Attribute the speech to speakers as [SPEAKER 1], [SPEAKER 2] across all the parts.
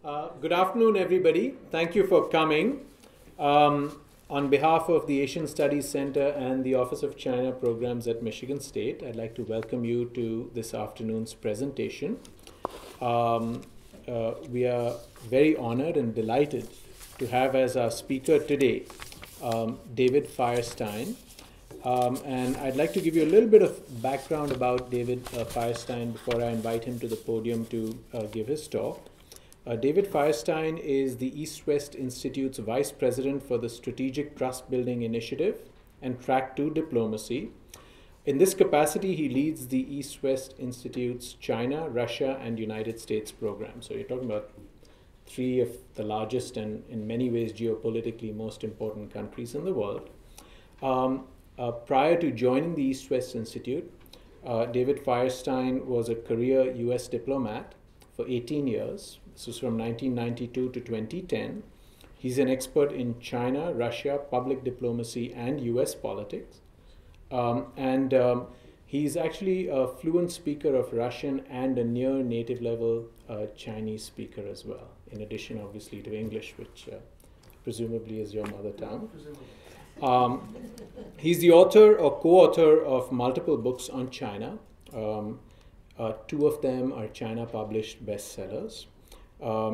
[SPEAKER 1] Good afternoon, everybody. Thank you for coming. On behalf of the Asian Studies Center and the Office of China Programs at Michigan State, I'd like to welcome you to this afternoon's presentation. We are very honored and delighted to have as our speaker today David Firestein. And I'd like to give you a little bit of background about David Firestein before I invite him to the podium to give his talk. David Firestein is the EastWest Institute's Vice President for the Strategic Trust Building Initiative and Track 2 Diplomacy. In this capacity, he leads the EastWest Institute's China, Russia, and United States program. So you're talking about three of the largest and in many ways geopolitically most important countries in the world. Prior to joining the EastWest Institute, David Firestein was a career U.S. diplomat for 18 years. This was from 1992 to 2010. He's an expert in China, Russia, public diplomacy, and U.S. politics. He's actually a fluent speaker of Russian and a near native level Chinese speaker as well, in addition, obviously, to English, which presumably is your mother tongue. He's the author or co-author of multiple books on China. Two of them are China-published bestsellers.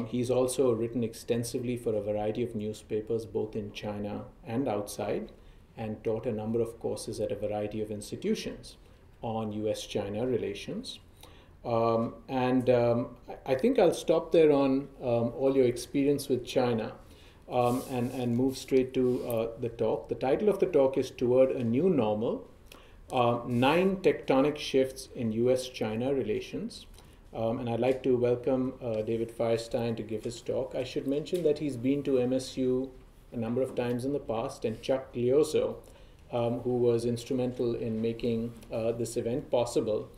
[SPEAKER 1] He's also written extensively for a variety of newspapers, both in China and outside, and taught a number of courses at a variety of institutions on U.S.-China relations. I think I'll stop there on all your experience with China and move straight to the talk. The title of the talk is Toward a New Normal, 9 Tectonic Shifts in U.S.-China Relations. And I'd like to welcome David Firestein to give his talk. I should mention that he's been to MSU a number of times in the past, and Chuck Glioso, who was instrumental in making this event possible,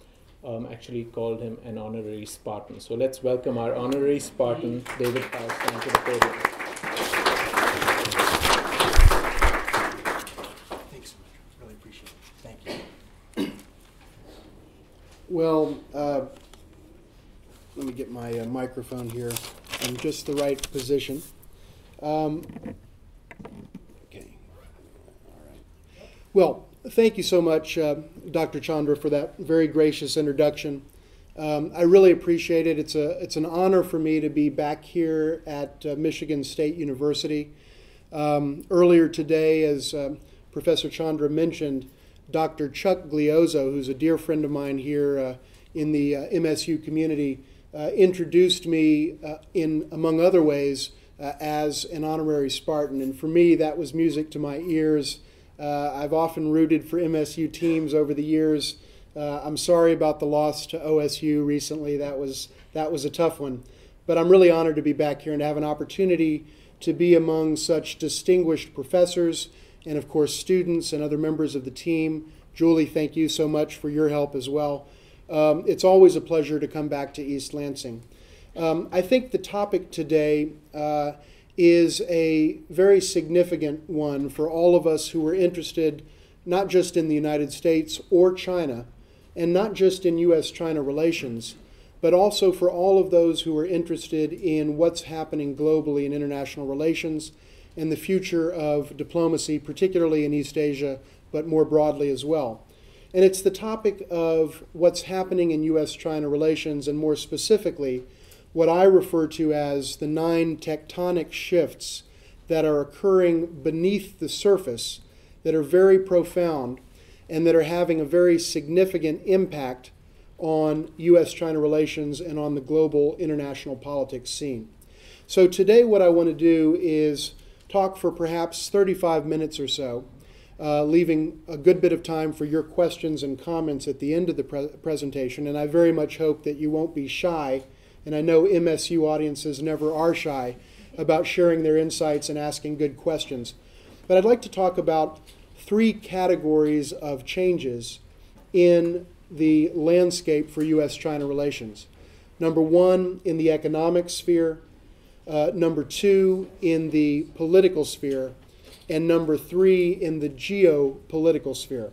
[SPEAKER 1] actually called him an honorary Spartan. So let's welcome our honorary Spartan, David Firestein, to the podium.
[SPEAKER 2] Thanks so much. Really appreciate it. Thank you.
[SPEAKER 3] Well, let me get my microphone here in just the right position. Okay. All right. Well, thank you so much, Dr. Chandra, for that very gracious introduction. I really appreciate it. It's an honor for me to be back here at Michigan State University. Earlier today, as Professor Chandra mentioned, Dr. Chuck Glioso, who's a dear friend of mine here in the MSU community, introduced me among other ways, as an honorary Spartan. And for me, that was music to my ears. I've often rooted for MSU teams over the years. I'm sorry about the loss to OSU recently. That was a tough one. But I'm really honored to be back here and to have an opportunity to be among such distinguished professors and, of course, students and other members of the team. Julie, thank you so much for your help as well. It's always a pleasure to come back to East Lansing. I think the topic today is a very significant one for all of us who are interested not just in the United States or China, and not just in U.S.-China relations, but also for all of those who are interested in what's happening globally in international relations and the future of diplomacy, particularly in East Asia, but more broadly as well. And it's the topic of what's happening in U.S.-China relations, and more specifically, what I refer to as the 9 tectonic shifts that are occurring beneath the surface, that are very profound, and that are having a very significant impact on U.S.-China relations and on the global international politics scene. So today what I want to do is talk for perhaps 35 minutes or so, leaving a good bit of time for your questions and comments at the end of the presentation. And I very much hope that you won't be shy, and I know MSU audiences never are shy, about sharing their insights and asking good questions. But I'd like to talk about 3 categories of changes in the landscape for U.S.-China relations. Number 1, in the economic sphere. Number 2, in the political sphere. And number 3, in the geopolitical sphere.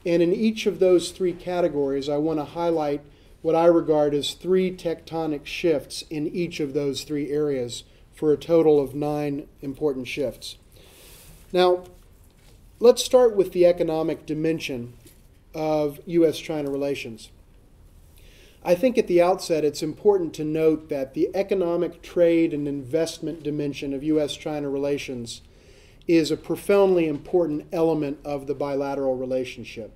[SPEAKER 3] And in each of those 3 categories, I want to highlight what I regard as 3 tectonic shifts in each of those 3 areas for a total of 9 important shifts. Now, let's start with the economic dimension of U.S.-China relations. I think at the outset it's important to note that the economic, trade, and investment dimension of U.S.-China relations is a profoundly important element of the bilateral relationship.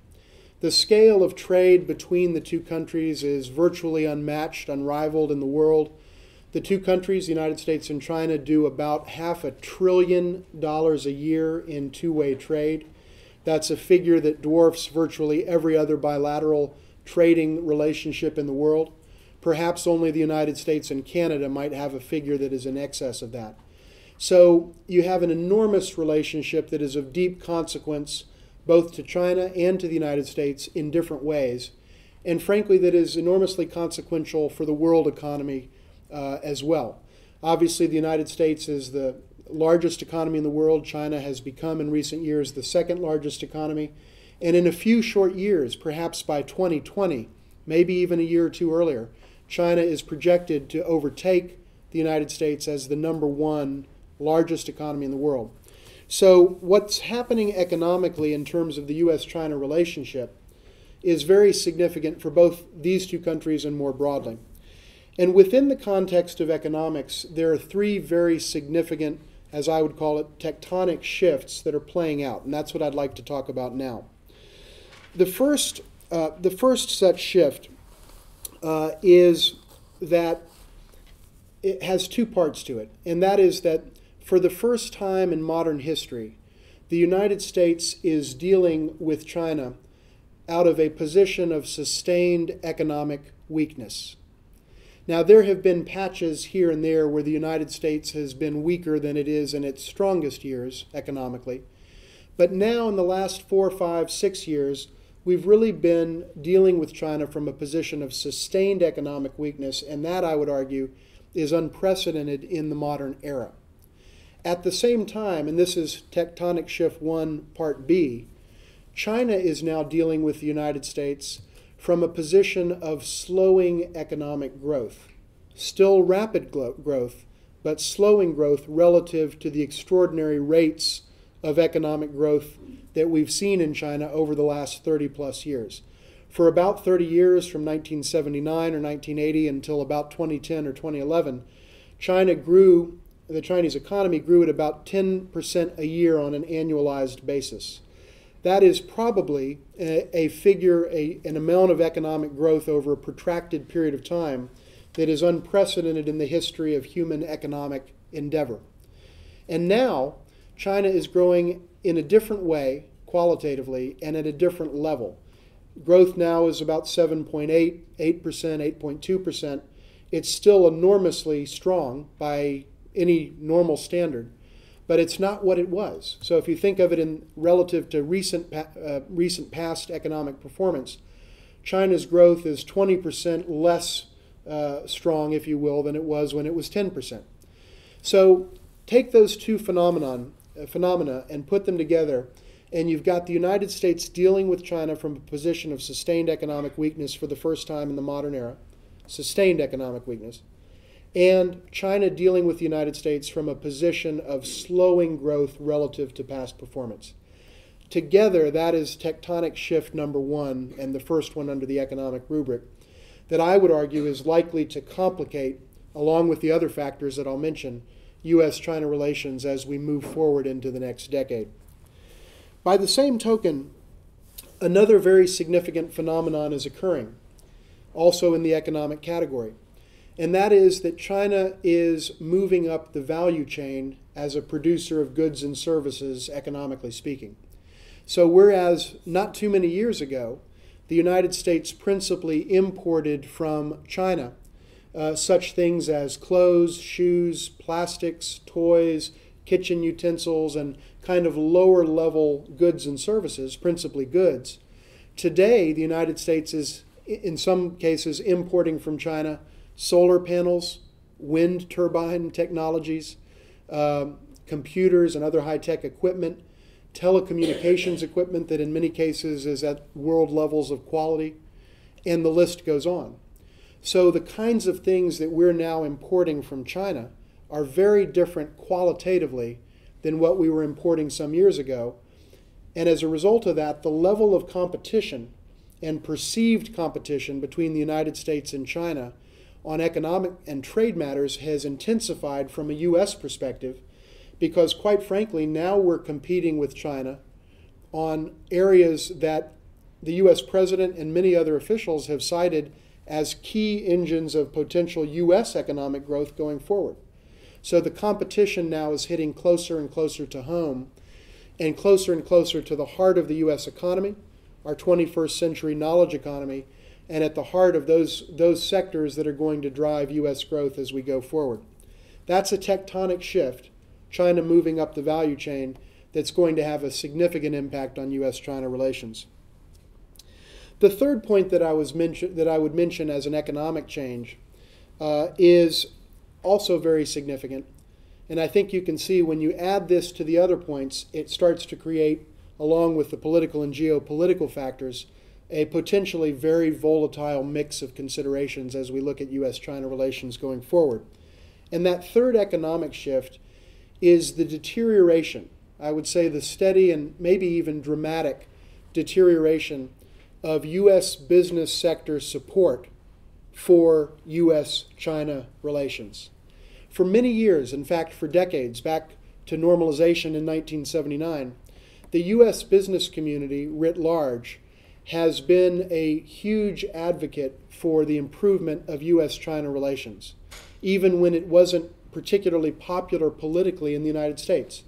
[SPEAKER 3] The scale of trade between the 2 countries is virtually unmatched, unrivaled in the world. The 2 countries, the United States and China, do about $500 billion a year in two-way trade. That's a figure that dwarfs virtually every other bilateral trading relationship in the world. Perhaps only the United States and Canada might have a figure that is in excess of that. So you have an enormous relationship that is of deep consequence both to China and to the United States in different ways, and frankly that is enormously consequential for the world economy as well. Obviously the United States is the largest economy in the world. China has become in recent years the second largest economy, and in a few short years, perhaps by 2020, maybe even a year or 2 earlier, China is projected to overtake the United States as the #1 largest economy in the world. So what's happening economically in terms of the U.S.-China relationship is very significant for both these 2 countries and more broadly. And within the context of economics, there are 3 very significant, as I would call it, tectonic shifts that are playing out, and that's what I'd like to talk about now. The first such shift is that it has 2 parts to it, and that is that for the first time in modern history, the United States is dealing with China out of a position of sustained economic weakness. Now, there have been patches here and there where the United States has been weaker than it is in its strongest years economically. But now, in the last 4, 5, 6 years, we've really been dealing with China from a position of sustained economic weakness, and that, I would argue, is unprecedented in the modern era. At the same time, and this is Tectonic Shift 1, Part B, China is now dealing with the United States from a position of slowing economic growth. Still rapid growth, but slowing growth relative to the extraordinary rates of economic growth that we've seen in China over the last 30-plus years. For about 30 years, from 1979 or 1980 until about 2010 or 2011, the Chinese economy grew at about 10% a year on an annualized basis. That is probably an amount of economic growth over a protracted period of time that is unprecedented in the history of human economic endeavor. And now, China is growing in a different way, qualitatively, and at a different level. Growth now is about 7.8%, 8.2%. It's still enormously strong by any normal standard, but it's not what it was. So if you think of it in relative to recent past economic performance, China's growth is 20% less strong, if you will, than it was when it was 10%. So take those 2 phenomena and put them together, and you've got the United States dealing with China from a position of sustained economic weakness for the first time in the modern era, sustained economic weakness, and China dealing with the United States from a position of slowing growth relative to past performance. Together, that is tectonic shift #1, and the first one under the economic rubric, that I would argue is likely to complicate, along with the other factors that I'll mention, U.S.-China relations as we move forward into the next decade. By the same token, another very significant phenomenon is occurring, also in the economic category. And that is that China is moving up the value chain as a producer of goods and services, economically speaking. So whereas not too many years ago, the United States principally imported from China such things as clothes, shoes, plastics, toys, kitchen utensils, and kind of lower level goods and services, principally goods. Today, the United States is, in some cases, importing from China solar panels, wind turbine technologies, computers and other high-tech equipment, telecommunications equipment that in many cases is at world levels of quality, and the list goes on. So the kinds of things that we're now importing from China are very different qualitatively than what we were importing some years ago. And as a result of that, the level of competition and perceived competition between the United States and China on economic and trade matters has intensified from a U.S. perspective, because quite frankly, now we're competing with China on areas that the U.S. president and many other officials have cited as key engines of potential U.S. economic growth going forward. So the competition now is hitting closer and closer to home and closer to the heart of the U.S. economy, our 21st century knowledge economy, and at the heart of those sectors that are going to drive U.S. growth as we go forward. That's a tectonic shift, China moving up the value chain, that's going to have a significant impact on U.S.-China relations. The third point that I would mention as an economic change is also very significant. And I think you can see when you add this to the other points, it starts to create, along with the political and geopolitical factors, a potentially very volatile mix of considerations as we look at U.S.-China relations going forward. And that third economic shift is the deterioration, I would say the steady and maybe even dramatic deterioration of U.S. business sector support for U.S.-China relations. For many years, in fact for decades, back to normalization in 1979, the U.S. business community writ large has been a huge advocate for the improvement of U.S.-China relations, even when it wasn't particularly popular politically in the United States.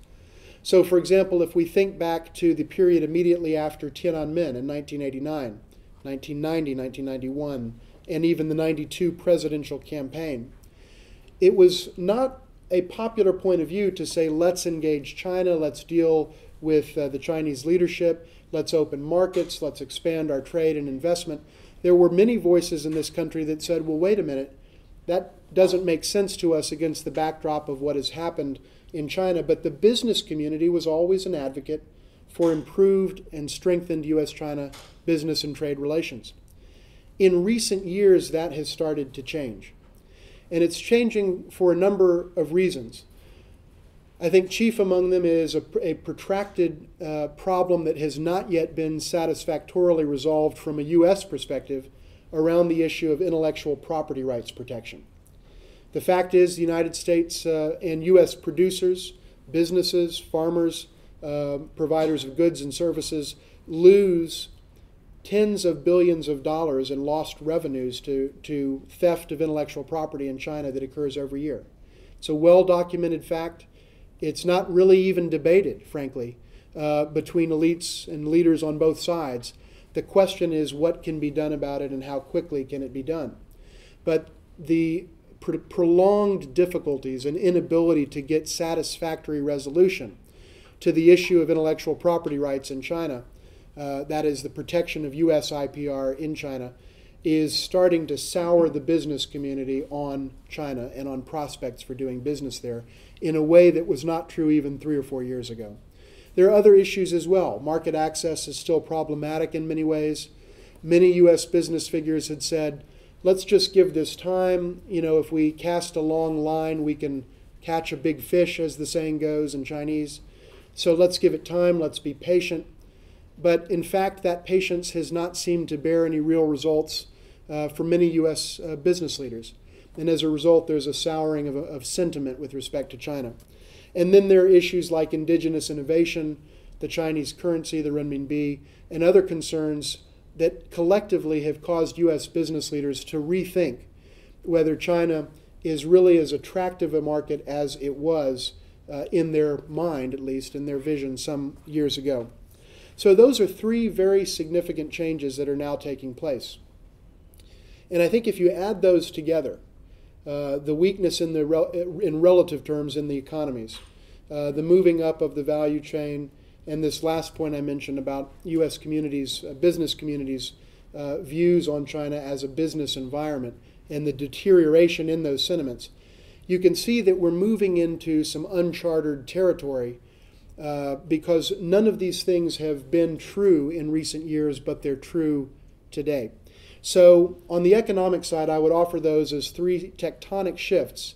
[SPEAKER 3] So, for example, if we think back to the period immediately after Tiananmen in 1989, 1990, 1991, and even the 92 presidential campaign, it was not a popular point of view to say, let's engage China, let's deal with the Chinese leadership, let's open markets, let's expand our trade and investment. There were many voices in this country that said, well, wait a minute, that doesn't make sense to us against the backdrop of what has happened in China. But the business community was always an advocate for improved and strengthened U.S.-China business and trade relations. In recent years, that has started to change. And it's changing for a number of reasons. I think chief among them is a protracted problem that has not yet been satisfactorily resolved from a U.S. perspective around the issue of intellectual property rights protection. The fact is the United States and U.S. producers, businesses, farmers, providers of goods and services lose tens of billions of dollars in lost revenues to theft of intellectual property in China that occurs every year. It's a well-documented fact. It's not really even debated, frankly, between elites and leaders on both sides. The question is what can be done about it and how quickly can it be done. But the prolonged difficulties and inability to get satisfactory resolution to the issue of intellectual property rights in China, that is the protection of U.S. IPR in China, is starting to sour the business community on China and on prospects for doing business there in a way that was not true even 3 or 4 years ago. There are other issues as well. Market access is still problematic in many ways. Many U.S. business figures had said, let's just give this time. You know, if we cast a long line, we can catch a big fish, as the saying goes in Chinese. So let's give it time, let's be patient. But in fact, that patience has not seemed to bear any real results for many U.S. Business leaders. And as a result, there's a souring of sentiment with respect to China. And then there are issues like indigenous innovation, the Chinese currency, the renminbi, and other concerns that collectively have caused U.S. business leaders to rethink whether China is really as attractive a market as it was in their mind, at least, in their vision some years ago. So those are 3 very significant changes that are now taking place. And I think if you add those together, the weakness in relative terms in the economies, the moving up of the value chain, and this last point I mentioned about U.S. communities, business communities' views on China as a business environment and the deterioration in those sentiments, you can see that we're moving into some uncharted territory because none of these things have been true in recent years, but they're true today. So on the economic side, I would offer those as three tectonic shifts.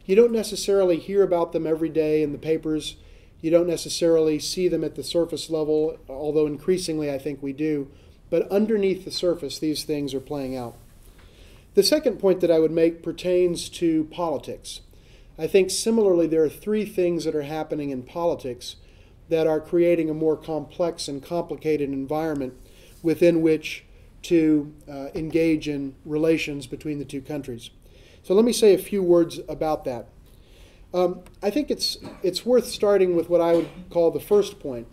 [SPEAKER 3] You don't necessarily hear about them every day in the papers. You don't necessarily see them at the surface level, although increasingly I think we do. But underneath the surface, these things are playing out. The second point that I would make pertains to politics. I think similarly there are three things that are happening in politics that are creating a more complex and complicated environment within which to engage in relations between the two countries. So let me say a few words about that. I think it's worth starting with what I would call the first point.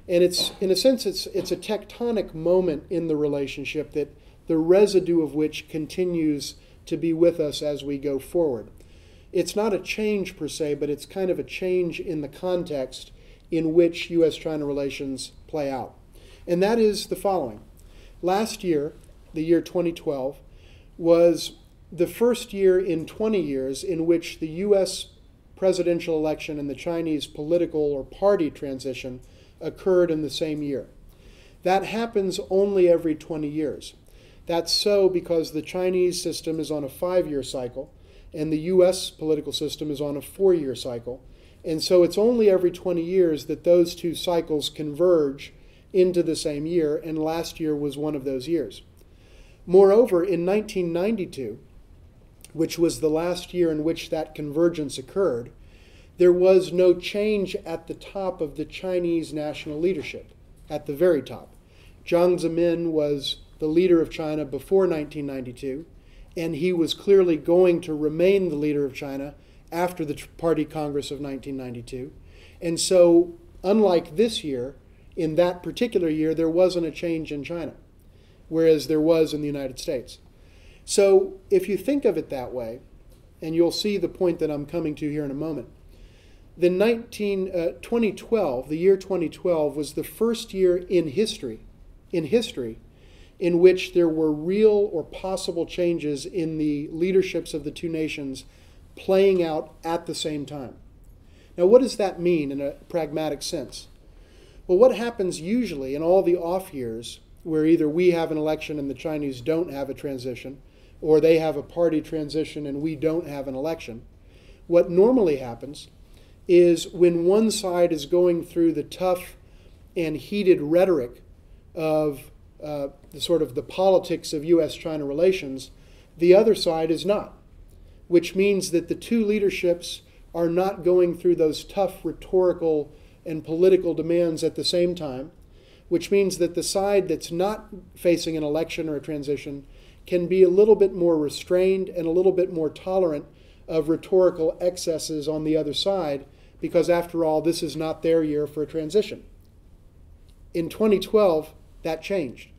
[SPEAKER 3] And it's, in a sense, it's a tectonic moment in the relationship that the residue of which continues to be with us as we go forward. It's not a change per se, but it's kind of a change in the context in which U.S.-China relations play out. And that is the following. Last year, the year 2012, was the first year in 20 years in which the U.S. presidential election and the Chinese political or party transition occurred in the same year. That happens only every 20 years. That's so because the Chinese system is on a 5-year cycle and the U.S. political system is on a 4-year cycle. And so it's only every 20 years that those two cycles converge into the same year, and last year was one of those years. Moreover, in 1992, which was the last year in which that convergence occurred, there was no change at the top of the Chinese national leadership, at the very top. Jiang Zemin was the leader of China before 1992, and he was clearly going to remain the leader of China after the Party Congress of 1992. And so, unlike this year, in that particular year, there wasn't a change in China, whereas there was in the United States. So if you think of it that way, and you'll see the point that I'm coming to here in a moment, the 2012, the year 2012, was the first year in history in which there were real or possible changes in the leaderships of the two nations playing out at the same time. Now, what does that mean in a pragmatic sense? Well, what happens usually in all the off years where either we have an election and the Chinese don't have a transition, or they have a party transition and we don't have an election, what normally happens is when one side is going through the tough and heated rhetoric of the politics of U.S.-China relations, the other side is not, which means that the two leaderships are not going through those tough rhetorical and political demands at the same time, which means that the side that's not facing an election or a transition can be a little bit more restrained and a little bit more tolerant of rhetorical excesses on the other side, because after all, this is not their year for a transition. In 2012, that changed.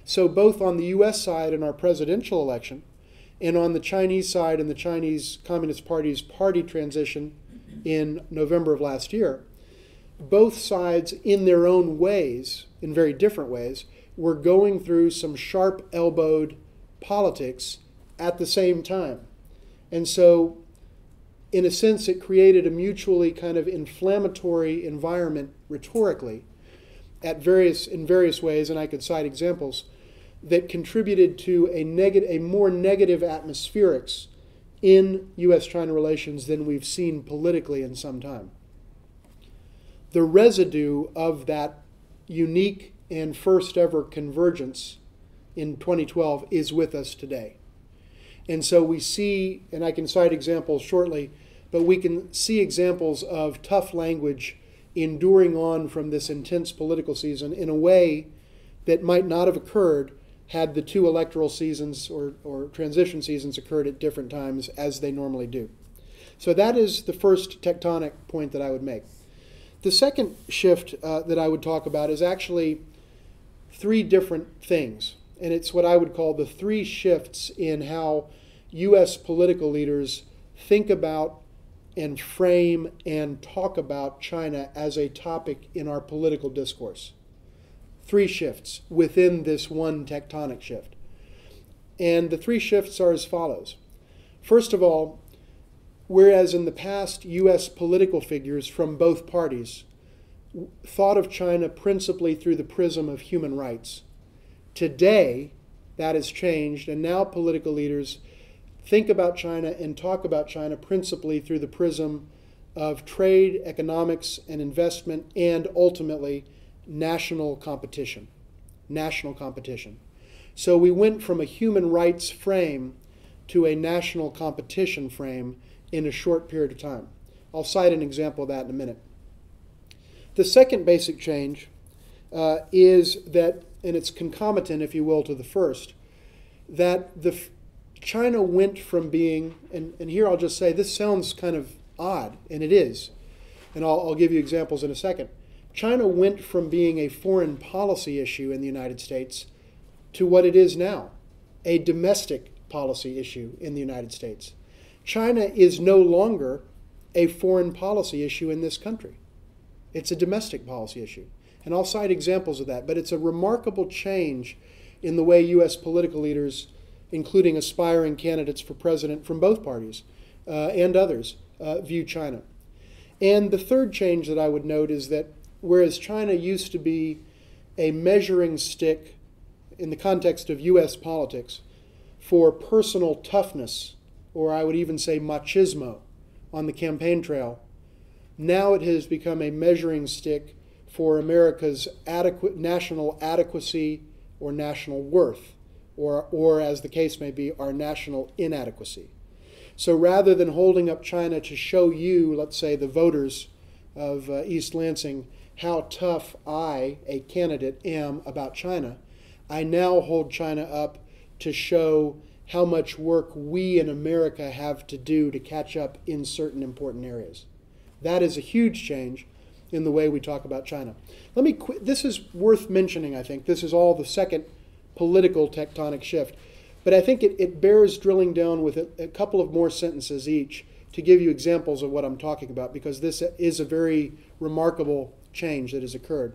[SPEAKER 3] So both on the U.S. side in our presidential election and on the Chinese side in the Chinese Communist Party's party transition in November of last year, both sides in their own ways, in very different ways, were going through some sharp-elbowed politics at the same time. And so, in a sense, it created a mutually kind of inflammatory environment rhetorically in various ways, and I could cite examples, that contributed to a more negative atmospherics in U.S.-China relations than we've seen politically in some time. The residue of that unique and first ever convergence in 2012 is with us today. And so we see, and I can cite examples shortly, but we can see examples of tough language enduring on from this intense political season in a way that might not have occurred had the two electoral seasons or transition seasons occurred at different times as they normally do. So that is the first tectonic point that I would make. The second shift that I would talk about is actually three different things, and it's what I would call the three shifts in how U.S. political leaders think about and frame and talk about China as a topic in our political discourse. Three shifts within this one tectonic shift. And the three shifts are as follows. First of all, whereas in the past U.S. political figures from both parties thought of China principally through the prism of human rights, today that has changed, and now political leaders think about China and talk about China principally through the prism of trade, economics, and investment, and ultimately national competition. National competition. So we went from a human rights frame to a national competition frame in a short period of time. I'll cite an example of that in a minute. The second basic change is that, and it's concomitant, if you will, to the first, that China went from being, and here I'll just say this sounds kind of odd, and it is, and I'll give you examples in a second. China went from being a foreign policy issue in the United States to what it is now, a domestic policy issue in the United States. China is no longer a foreign policy issue in this country. It's a domestic policy issue. And I'll cite examples of that, but it's a remarkable change in the way U.S. political leaders, including aspiring candidates for president from both parties and others, view China. And the third change that I would note is that whereas China used to be a measuring stick in the context of U.S. politics for personal toughness, or I would even say machismo, on the campaign trail, now it has become a measuring stick for America's national adequacy or national worth, or as the case may be, our national inadequacy. So rather than holding up China to show you, let's say the voters of East Lansing, how tough I, a candidate, am about China, I now hold China up to show how much work we in America have to do to catch up in certain important areas. That is a huge change in the way we talk about China. This is worth mentioning, I think. This is all the second political tectonic shift. But I think it bears drilling down with a couple of more sentences each to give you examples of what I'm talking about, because this is a very remarkable change that has occurred.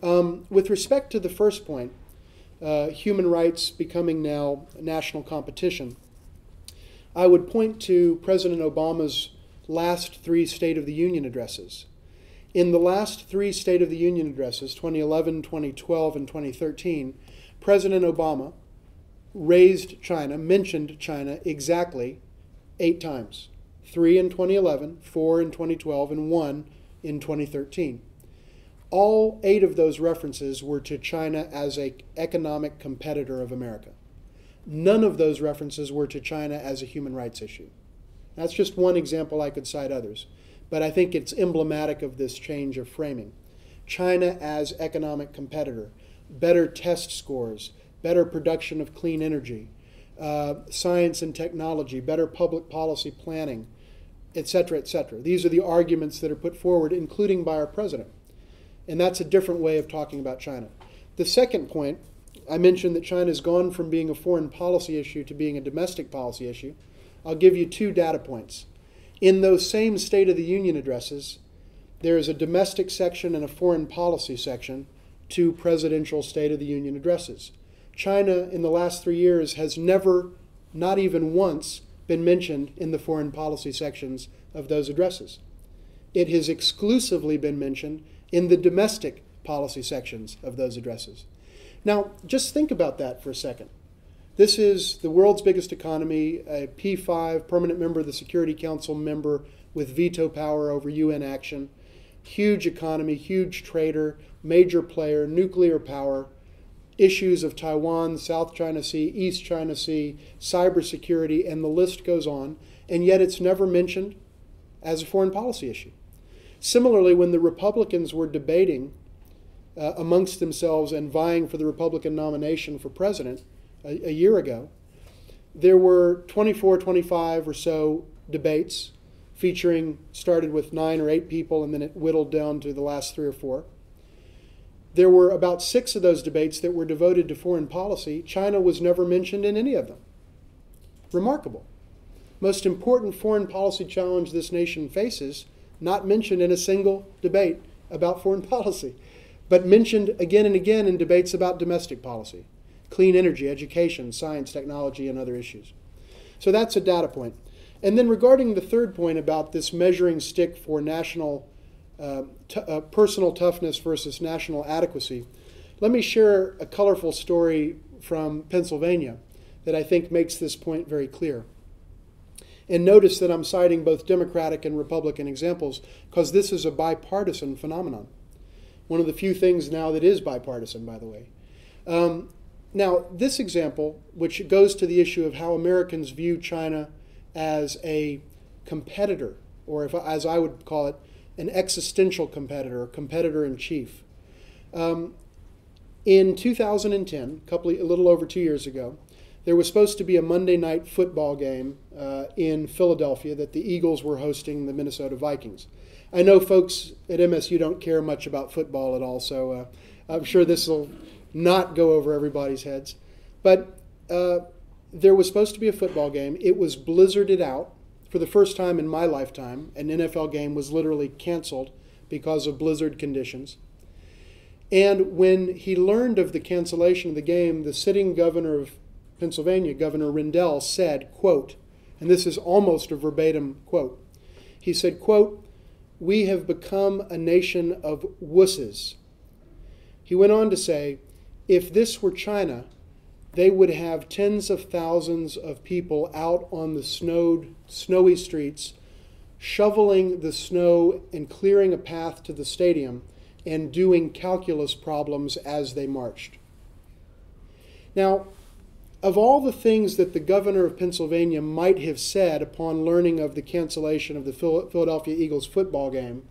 [SPEAKER 3] With respect to the first point, human rights becoming now national competition, I would point to President Obama's last three State of the Union addresses. In the last three State of the Union addresses, 2011, 2012, and 2013, President Obama mentioned China exactly 8 times. 3 in 2011, 4 in 2012, and 1 in 2013. All 8 of those references were to China as an economic competitor of America. None of those references were to China as a human rights issue. That's just one example. I could cite others. But I think it's emblematic of this change of framing. China as economic competitor, better test scores, better production of clean energy, science and technology, better public policy planning, etc., etc. These are the arguments that are put forward, including by our president. And that's a different way of talking about China. The second point, I mentioned that China has gone from being a foreign policy issue to being a domestic policy issue. I'll give you 2 data points. In those same State of the Union addresses, there is a domestic section and a foreign policy section to presidential State of the Union addresses. China, in the last 3 years, has never, not even once, been mentioned in the foreign policy sections of those addresses. It has exclusively been mentioned in the domestic policy sections of those addresses. Now, just think about that for a second. This is the world's biggest economy, a P5, permanent member of the Security Council member with veto power over UN action, huge economy, huge trader, major player, nuclear power, issues of Taiwan, South China Sea, East China Sea, cybersecurity, and the list goes on, and yet it's never mentioned as a foreign policy issue. Similarly, when the Republicans were debating amongst themselves and vying for the Republican nomination for president a year ago, there were 24, 25 or so debates started with 9 or 8 people, and then it whittled down to the last 3 or 4. There were about 6 of those debates that were devoted to foreign policy. China was never mentioned in any of them. Remarkable. Most important foreign policy challenge this nation faces, not mentioned in a single debate about foreign policy, but mentioned again and again in debates about domestic policy, clean energy, education, science, technology, and other issues. So that's a data point. And then regarding the third point about this measuring stick for national personal toughness versus national adequacy, let me share a colorful story from Pennsylvania that I think makes this point very clear. And notice that I'm citing both Democratic and Republican examples because this is a bipartisan phenomenon. One of the few things now that is bipartisan, by the way. Now, this example, which goes to the issue of how Americans view China as a competitor, or if, as I would call it, an existential competitor, or competitor in chief. In 2010, a little over 2 years ago, there was supposed to be a Monday night football game in Philadelphia that the Eagles were hosting the Minnesota Vikings. I know folks at MSU don't care much about football at all, so I'm sure this will not go over everybody's heads. But there was supposed to be a football game. It was blizzarded out. For the first time in my lifetime, an NFL game was literally canceled because of blizzard conditions. And when he learned of the cancellation of the game, the sitting governor of Pennsylvania, Governor Rendell, said, quote, and this is almost a verbatim quote, he said, quote, "We have become a nation of wusses." He went on to say, if this were China, they would have tens of thousands of people out on the snowy streets, shoveling the snow and clearing a path to the stadium and doing calculus problems as they marched. Now, of all the things that the governor of Pennsylvania might have said upon learning of the cancellation of the Philadelphia Eagles football game,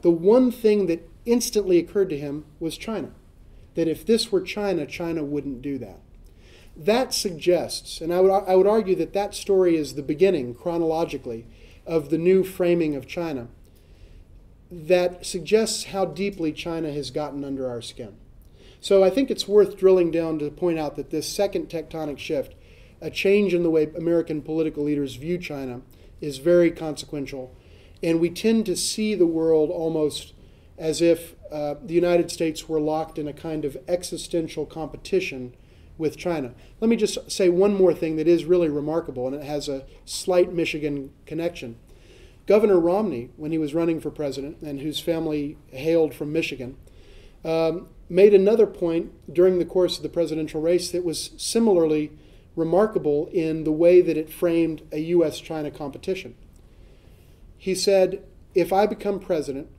[SPEAKER 3] the one thing that instantly occurred to him was China. That if this were China, China wouldn't do that. That suggests, and I would argue that that story is the beginning, chronologically, of the new framing of China, that suggests how deeply China has gotten under our skin. So I think it's worth drilling down to point out that this second tectonic shift, a change in the way American political leaders view China, is very consequential. And we tend to see the world almost as if the United States were locked in a kind of existential competition with China. Let me just say one more thing that is really remarkable, and it has a slight Michigan connection. Governor Romney, when he was running for president, and whose family hailed from Michigan, made another point during the course of the presidential race that was similarly remarkable in the way that it framed a U.S. China competition. He said, if I become president,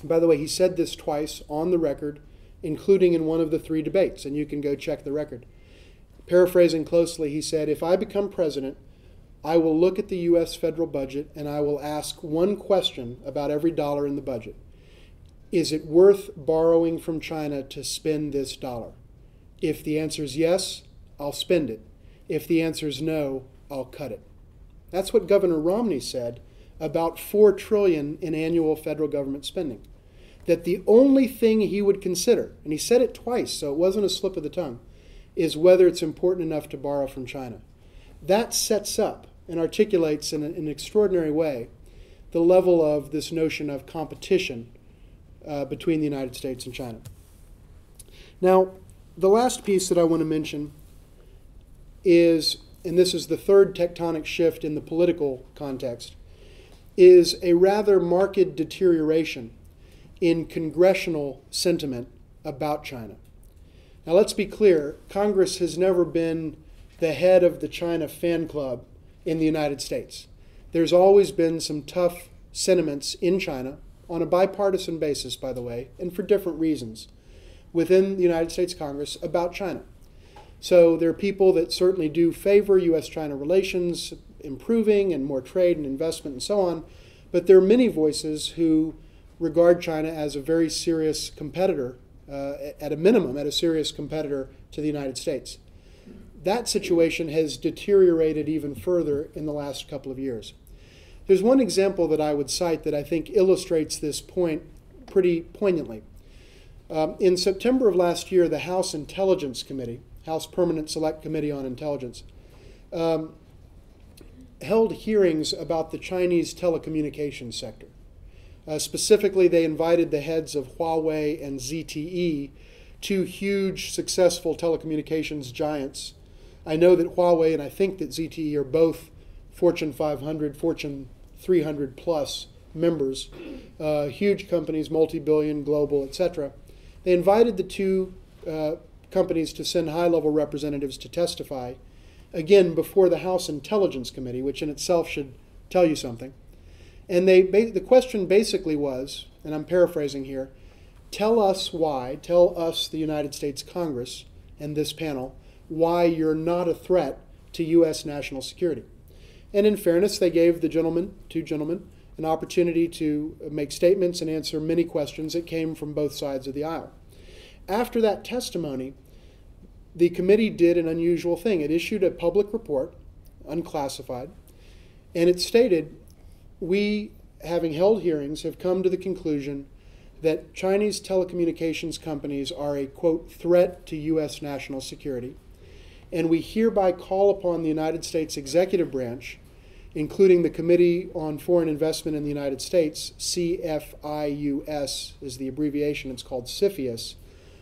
[SPEAKER 3] by the way, he said this twice on the record, including in one of the 3 debates, and you can go check the record. Paraphrasing closely, he said, if I become president, I will look at the U.S. federal budget and I will ask one question about every dollar in the budget. Is it worth borrowing from China to spend this dollar? If the answer is yes, I'll spend it. If the answer is no, I'll cut it. That's what Governor Romney said about $4 trillion in annual federal government spending. That the only thing he would consider, and he said it twice, so it wasn't a slip of the tongue, is whether it's important enough to borrow from China. That sets up and articulates in an extraordinary way the level of this notion of competition between the United States and China. Now, the last piece that I want to mention is, and this is the third tectonic shift in the political context, is a rather marked deterioration in congressional sentiment about China. Now, let's be clear, Congress has never been the head of the China fan club in the United States. There's always been some tough sentiments in China, on a bipartisan basis, by the way, and for different reasons, within the United States Congress about China. So there are people that certainly do favor U.S.-China relations improving and more trade and investment and so on, but there are many voices who regard China as a very serious competitor, at a minimum, a serious competitor to the United States. That situation has deteriorated even further in the last couple of years. There's one example that I would cite that I think illustrates this point pretty poignantly. In September of last year, the House Intelligence Committee, House Permanent Select Committee on Intelligence, held hearings about the Chinese telecommunications sector. Specifically, they invited the heads of Huawei and ZTE, 2 huge, successful telecommunications giants. I know that Huawei and I think that ZTE are both Fortune 500, Fortune 300 plus members, huge companies, multi-billion, global, etc. They invited the 2 companies to send high-level representatives to testify, again, before the House Intelligence Committee, which in itself should tell you something. And the question basically was, and I'm paraphrasing here, tell us, the United States Congress and this panel, why you're not a threat to U.S. national security. And in fairness, they gave the two gentlemen, an opportunity to make statements and answer many questions that came from both sides of the aisle. After that testimony, the committee did an unusual thing. It issued a public report, unclassified, and it stated, we, having held hearings, have come to the conclusion that Chinese telecommunications companies are a, quote, threat to U.S. national security, and we hereby call upon the United States executive branch, including the Committee on Foreign Investment in the United States, CFIUS is the abbreviation, it's called CFIUS.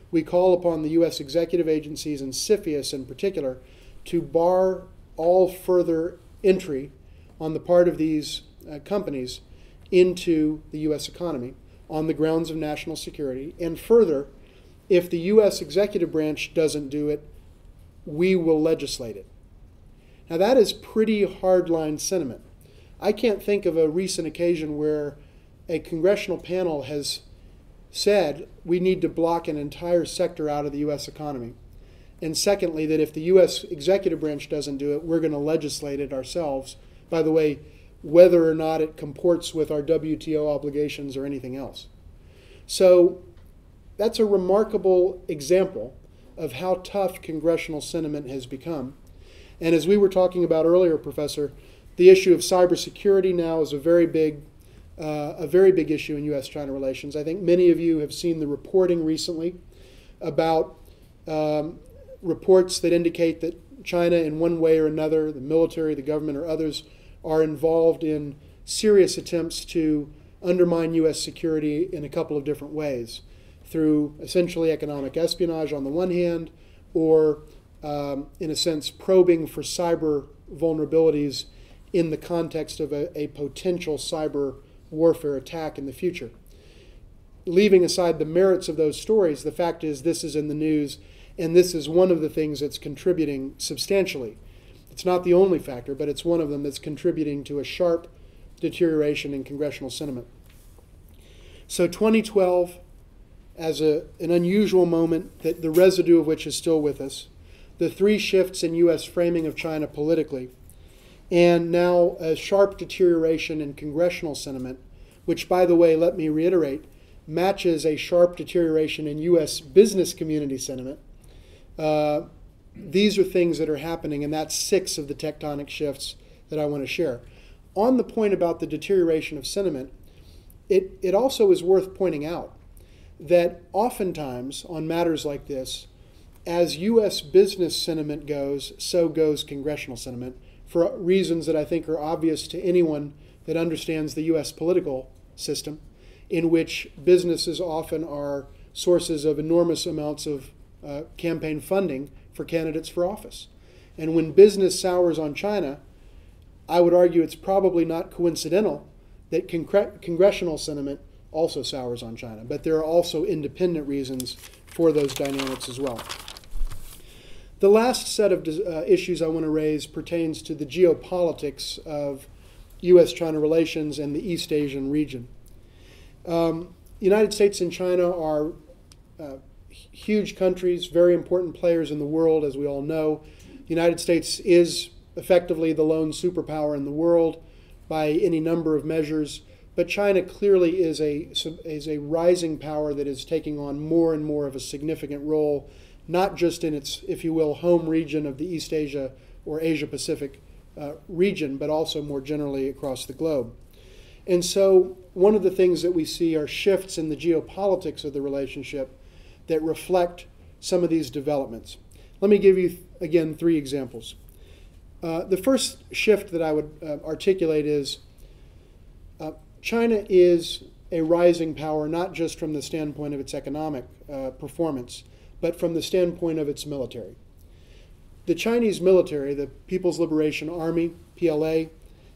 [SPEAKER 3] We call upon the U.S. executive agencies and CFIUS in particular to bar all further entry on the part of these companies into the U.S. economy on the grounds of national security. And further, if the U.S. executive branch doesn't do it, we will legislate it. Now that is pretty hardline sentiment. I can't think of a recent occasion where a congressional panel has said we need to block an entire sector out of the U.S. economy. And secondly, that if the U.S. executive branch doesn't do it, we're going to legislate it ourselves. By the way, whether or not it comports with our WTO obligations or anything else. So that's a remarkable example of how tough congressional sentiment has become. And as we were talking about earlier, Professor, the issue of cybersecurity now is a very big issue in U.S.-China relations. I think many of you have seen the reporting recently about reports that indicate that China, in one way or another, the military, the government, or others, are involved in serious attempts to undermine U.S. security in a couple of different ways, through essentially economic espionage on the one hand, or in a sense probing for cyber vulnerabilities in the context of a potential cyber warfare attack in the future. Leaving aside the merits of those stories, the fact is this is in the news, and this is one of the things that's contributing substantially. It's not the only factor, but it's one of them that's contributing to a sharp deterioration in congressional sentiment. So 2012, as an unusual moment, that the residue of which is still with us, the three shifts in U.S. framing of China politically, and now a sharp deterioration in congressional sentiment, which, by the way, let me reiterate, matches a sharp deterioration in U.S. business community sentiment. These are things that are happening, and that's 6 of the tectonic shifts that I want to share. On the point about the deterioration of sentiment, it also is worth pointing out that oftentimes on matters like this, as U.S. business sentiment goes, so goes congressional sentiment, for reasons that I think are obvious to anyone that understands the U.S. political system, in which businesses often are sources of enormous amounts of campaign funding for candidates for office. And when business sours on China, I would argue it's probably not coincidental that congressional sentiment also sours on China. But there are also independent reasons for those dynamics as well. The last set of issues I want to raise pertains to the geopolitics of U.S.-China relations and the East Asian region. The United States and China are huge countries, very important players in the world, as we all know. The United States is effectively the lone superpower in the world by any number of measures, but China clearly is a rising power that is taking on more and more of a significant role, not just in its, if you will, home region of the East Asia or Asia-Pacific region, but also more generally across the globe. And so one of the things that we see are shifts in the geopolitics of the relationship that reflect some of these developments. Let me give you, again, 3 examples. The first shift that I would articulate is China is a rising power, not just from the standpoint of its economic performance, but from the standpoint of its military. The Chinese military, the People's Liberation Army, PLA,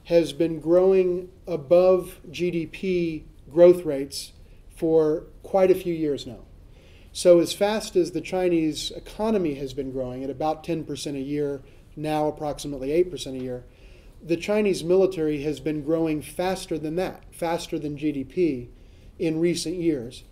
[SPEAKER 3] has been growing above GDP growth rates for quite a few years now. So as fast as the Chinese economy has been growing at about 10% a year, now approximately 8% a year, the Chinese military has been growing faster than that, faster than GDP in recent years,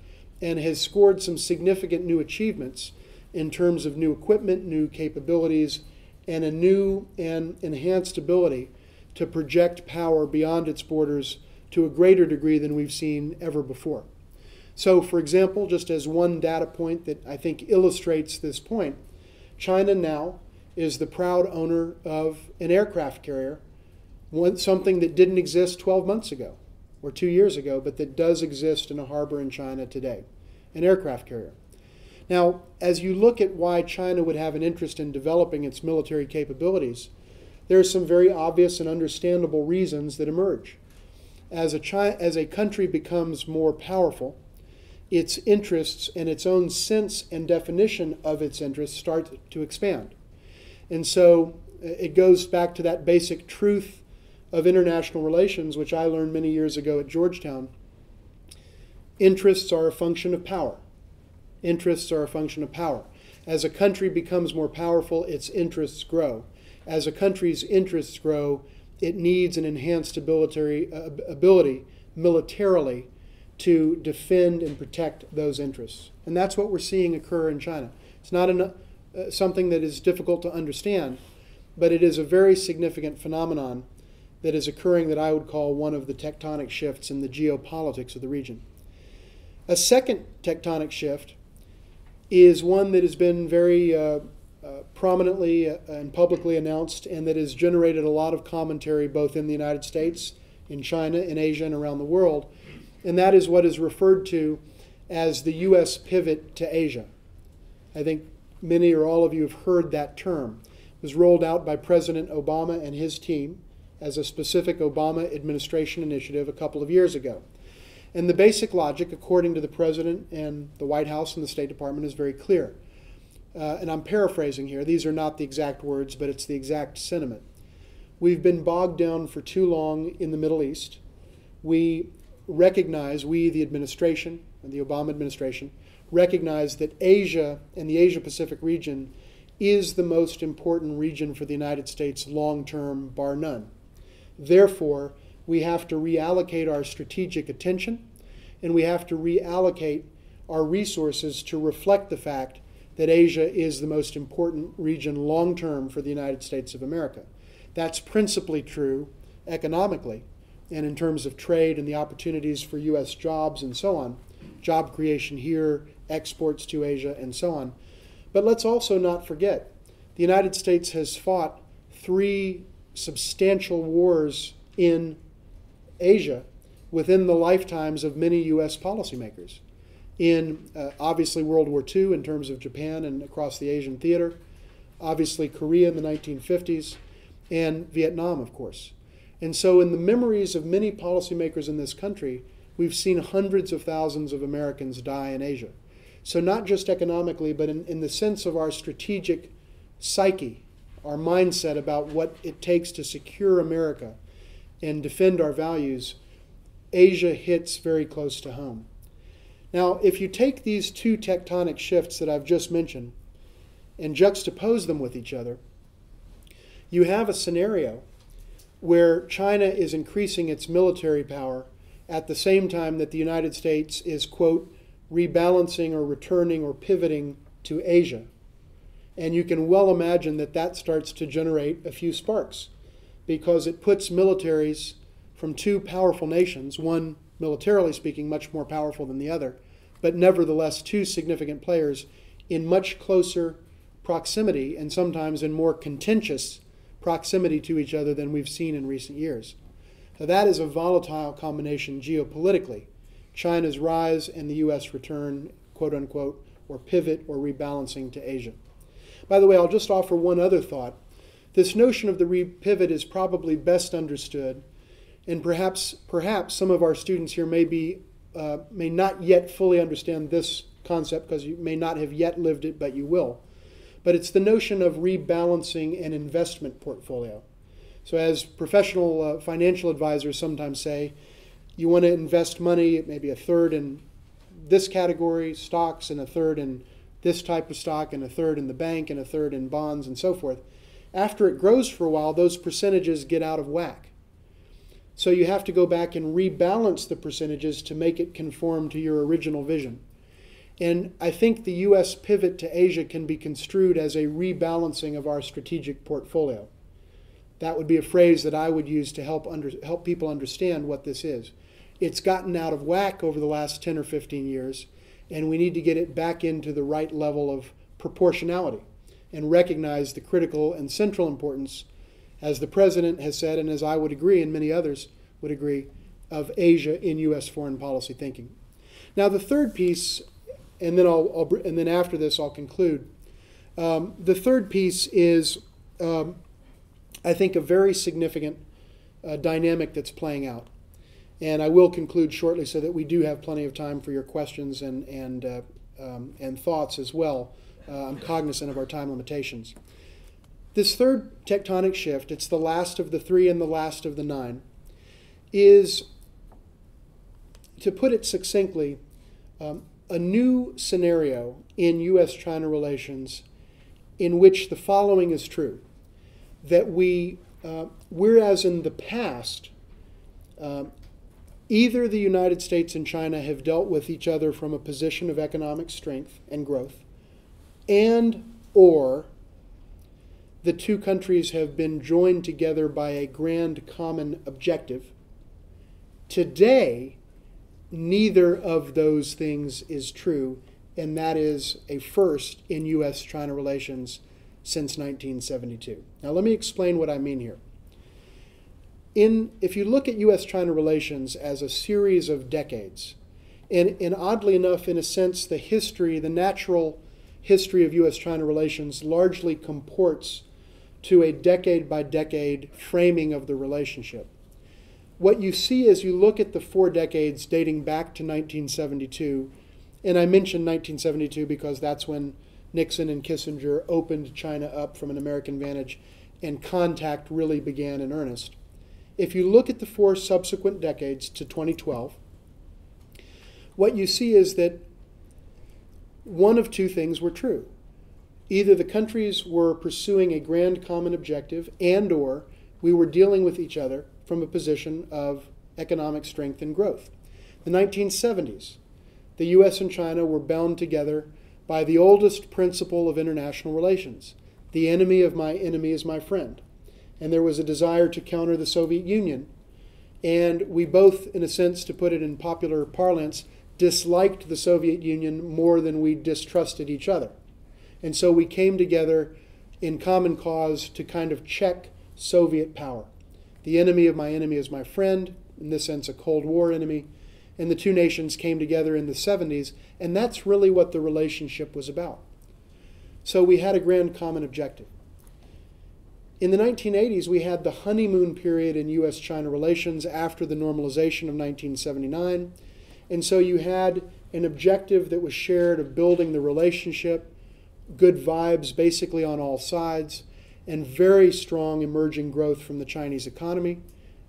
[SPEAKER 3] and has scored some significant new achievements in terms of new equipment, new capabilities, and a new and enhanced ability to project power beyond its borders to a greater degree than we've seen ever before. So, for example, just as one data point that I think illustrates this point, China now is the proud owner of an aircraft carrier, something that didn't exist 12 months ago or 2 years ago, but that does exist in a harbor in China today, an aircraft carrier. Now, as you look at why China would have an interest in developing its military capabilities, there are some very obvious and understandable reasons that emerge. As a country becomes more powerful, its interests and its own sense and definition of its interests start to expand. And so it goes back to that basic truth of international relations, which I learned many years ago at Georgetown. Interests are a function of power. Interests are a function of power. As a country becomes more powerful, its interests grow. As a country's interests grow, it needs an enhanced ability militarily to defend and protect those interests. And that's what we're seeing occur in China. It's not something that is difficult to understand, but it is a very significant phenomenon that is occurring that I would call one of the tectonic shifts in the geopolitics of the region. A second tectonic shift is one that has been very prominently and publicly announced, and that has generated a lot of commentary both in the United States, in China, in Asia, and around the world, and that is what is referred to as the U.S. pivot to Asia. I think many or all of you have heard that term. It was rolled out by President Obama and his team as a specific Obama administration initiative a couple of years ago. And the basic logic, according to the President and the White House and the State Department, is very clear. And I'm paraphrasing here. These are not the exact words, but it's the exact sentiment. We've been bogged down for too long in the Middle East. We, the administration, and the Obama administration, recognize that Asia and the Asia-Pacific region is the most important region for the United States long-term, bar none. Therefore, we have to reallocate our strategic attention, and we have to reallocate our resources to reflect the fact that Asia is the most important region long-term for the United States of America. That's principally true economically and in terms of trade and the opportunities for U.S. jobs and so on, job creation here, exports to Asia, and so on. But let's also not forget, the United States has fought 3 substantial wars in Asia within the lifetimes of many U.S. policymakers. In obviously World War II in terms of Japan and across the Asian theater, obviously Korea in the 1950s, and Vietnam, of course. And so in the memories of many policymakers in this country, we've seen hundreds of thousands of Americans die in Asia. So not just economically, but in the sense of our strategic psyche, our mindset about what it takes to secure America and defend our values, Asia hits very close to home. Now, if you take these 2 tectonic shifts that I've just mentioned and juxtapose them with each other, you have a scenario where China is increasing its military power at the same time that the United States is, quote, rebalancing or returning or pivoting to Asia. And you can well imagine that that starts to generate a few sparks, because it puts militaries from 2 powerful nations, one militarily speaking much more powerful than the other, but nevertheless 2 significant players in much closer proximity and sometimes in more contentious proximity to each other than we've seen in recent years. Now that is a volatile combination geopolitically. China's rise and the U.S. return, quote unquote, or pivot or rebalancing to Asia. By the way, I'll just offer one other thought. This notion of the repivot is probably best understood, and perhaps some of our students here may not yet fully understand this concept because you may not have yet lived it, but you will. But it's the notion of rebalancing an investment portfolio. So as professional financial advisors sometimes say, you want to invest money, maybe a third in this category, stocks, and a third in this type of stock, and a third in the bank, and a third in bonds, and so forth. After it grows for a while, those percentages get out of whack. So you have to go back and rebalance the percentages to make it conform to your original vision. And I think the U.S. pivot to Asia can be construed as a rebalancing of our strategic portfolio. That would be a phrase that I would use to help people understand what this is. It's gotten out of whack over the last 10 or 15 years, and we need to get it back into the right level of proportionality and recognize the critical and central importance, as the President has said, and as I would agree and many others would agree, of Asia in U.S. foreign policy thinking. Now the third piece, and then after this I'll conclude. The third piece is, I think, a very significant dynamic that's playing out. And I will conclude shortly so that we do have plenty of time for your questions and thoughts as well. I'm cognizant of our time limitations. This third tectonic shift, it's the last of the 3 and the last of the 9, is, to put it succinctly, a new scenario in U.S.-China relations in which the following is true. That whereas in the past, either the United States and China have dealt with each other from a position of economic strength and growth, or the two countries have been joined together by a grand common objective. Today, neither of those things is true, and that is a first in U.S.-China relations since 1972. Now let me explain what I mean here. If you look at U.S.-China relations as a series of decades, and oddly enough, in a sense, the natural history of U.S.-China relations largely comports to a decade-by-decade framing of the relationship. What you see as you look at the 4 decades dating back to 1972, and I mention 1972 because that's when Nixon and Kissinger opened China up from an American vantage and contact really began in earnest. If you look at the 4 subsequent decades to 2012, what you see is that one of 2 things were true. Either the countries were pursuing a grand common objective and/or we were dealing with each other from a position of economic strength and growth. The 1970s, the U.S. and China were bound together by the oldest principle of international relations. The enemy of my enemy is my friend. And there was a desire to counter the Soviet Union. And we both, in a sense, to put it in popular parlance, disliked the Soviet Union more than we distrusted each other. And so we came together in common cause to kind of check Soviet power. The enemy of my enemy is my friend, in this sense a Cold War enemy, and the two nations came together in the 70s, and that's really what the relationship was about. So we had a grand common objective. In the 1980s, we had the honeymoon period in U.S.-China relations after the normalization of 1979, and so you had an objective that was shared of building the relationship, good vibes basically on all sides, and very strong emerging growth from the Chinese economy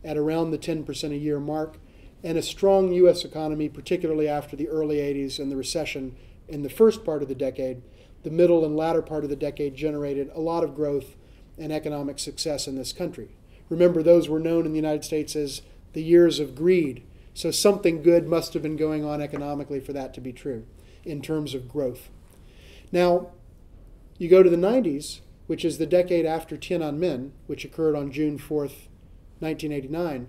[SPEAKER 3] at around the 10% a year mark, and a strong U.S. economy, particularly after the early 80s and the recession in the first part of the decade. The middle and latter part of the decade generated a lot of growth and economic success in this country. Remember, those were known in the United States as the years of greed, so something good must have been going on economically for that to be true in terms of growth. Now, you go to the 90s, which is the decade after Tiananmen, which occurred on June 4th, 1989,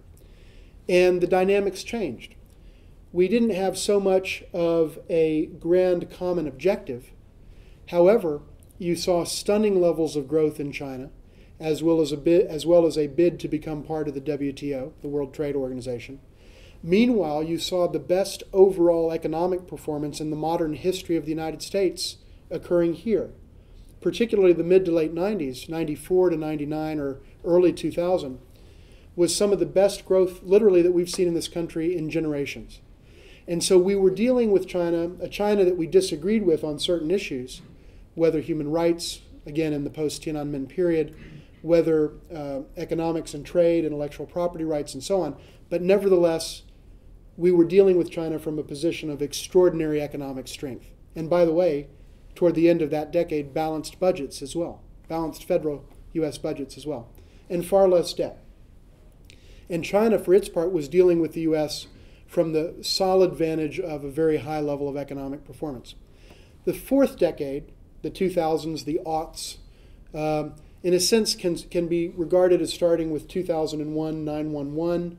[SPEAKER 3] and the dynamics changed. We didn't have so much of a grand common objective. However, you saw stunning levels of growth in China, as well as a bid to become part of the WTO, the World Trade Organization. Meanwhile, you saw the best overall economic performance in the modern history of the United States occurring here, particularly the mid to late 90s, 94 to 99 or early 2000, was some of the best growth literally that we've seen in this country in generations. And so we were dealing with China, a China that we disagreed with on certain issues, whether human rights, again in the post-Tiananmen period, whether economics and trade, intellectual property rights, and so on. But nevertheless, we were dealing with China from a position of extraordinary economic strength. And by the way, toward the end of that decade, balanced budgets as well, balanced federal U.S. budgets as well, and far less debt. And China, for its part, was dealing with the U.S. from the solid vantage of a very high level of economic performance. The fourth decade, the 2000s, the aughts, in a sense can be regarded as starting with 2001, 9/11,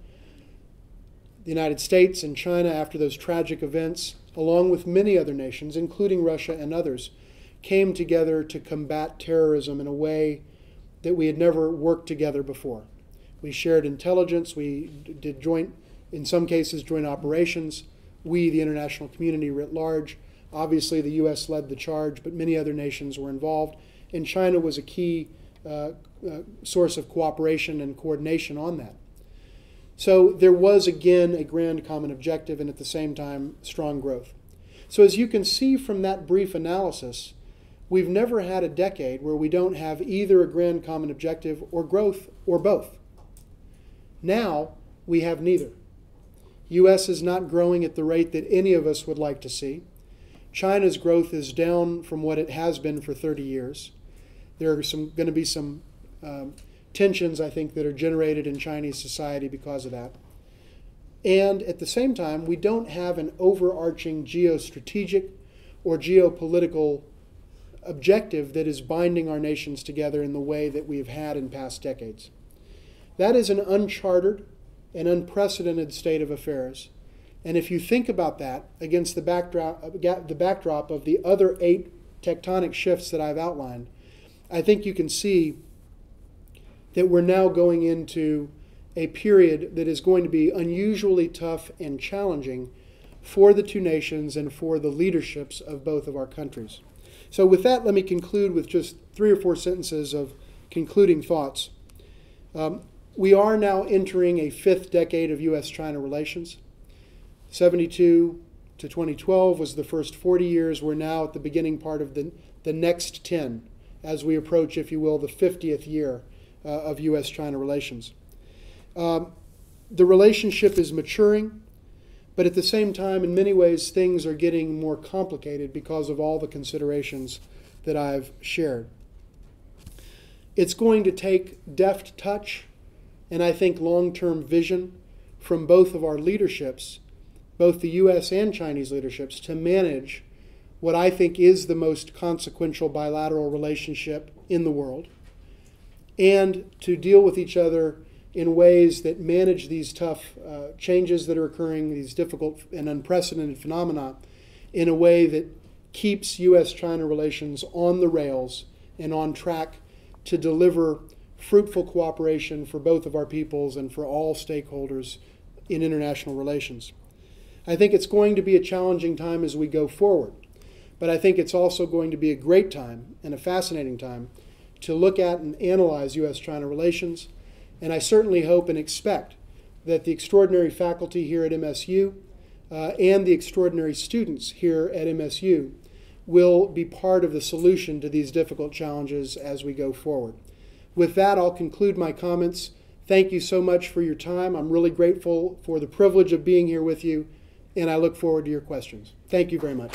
[SPEAKER 3] the United States and China, after those tragic events, along with many other nations, including Russia and others, came together to combat terrorism in a way that we had never worked together before. We shared intelligence, we did joint, in some cases, joint operations. We, the international community writ large, obviously the U.S. led the charge, but many other nations were involved, and China was a key source of cooperation and coordination on that. So there was, again, a grand common objective and at the same time, strong growth. So as you can see from that brief analysis, we've never had a decade where we don't have either a grand common objective or growth or both. Now we have neither. U.S. is not growing at the rate that any of us would like to see. China's growth is down from what it has been for 30 years. There are going to be some tensions, I think, that are generated in Chinese society because of that. And at the same time, we don't have an overarching geostrategic or geopolitical objective that is binding our nations together in the way that we have had in past decades. That is an uncharted and unprecedented state of affairs. And if you think about that against the backdrop of the other 8 tectonic shifts that I've outlined, I think you can see that we're now going into a period that is going to be unusually tough and challenging for the two nations and for the leaderships of both of our countries. So with that, let me conclude with just 3 or 4 sentences of concluding thoughts. We are now entering a 5th decade of U.S.-China relations. 72 to 2012 was the first 40 years. We're now at the beginning part of the next 10 as we approach, if you will, the 50th year of U.S.-China relations. The relationship is maturing, but at the same time, in many ways, things are getting more complicated because of all the considerations that I've shared. It's going to take deft touch and I think long-term vision from both of our leaderships, both the U.S. and Chinese leaderships, to manage what I think is the most consequential bilateral relationship in the world, and to deal with each other in ways that manage these tough changes that are occurring, these difficult and unprecedented phenomena, in a way that keeps U.S.-China relations on the rails and on track to deliver fruitful cooperation for both of our peoples and for all stakeholders in international relations. I think it's going to be a challenging time as we go forward, but I think it's also going to be a great time and a fascinating time to look at and analyze U.S.-China relations, and I certainly hope and expect that the extraordinary faculty here at MSU and the extraordinary students here at MSU will be part of the solution to these difficult challenges as we go forward. With that, I'll conclude my comments. Thank you so much for your time. I'm really grateful for the privilege of being here with you, and I look forward to your questions. Thank you very much.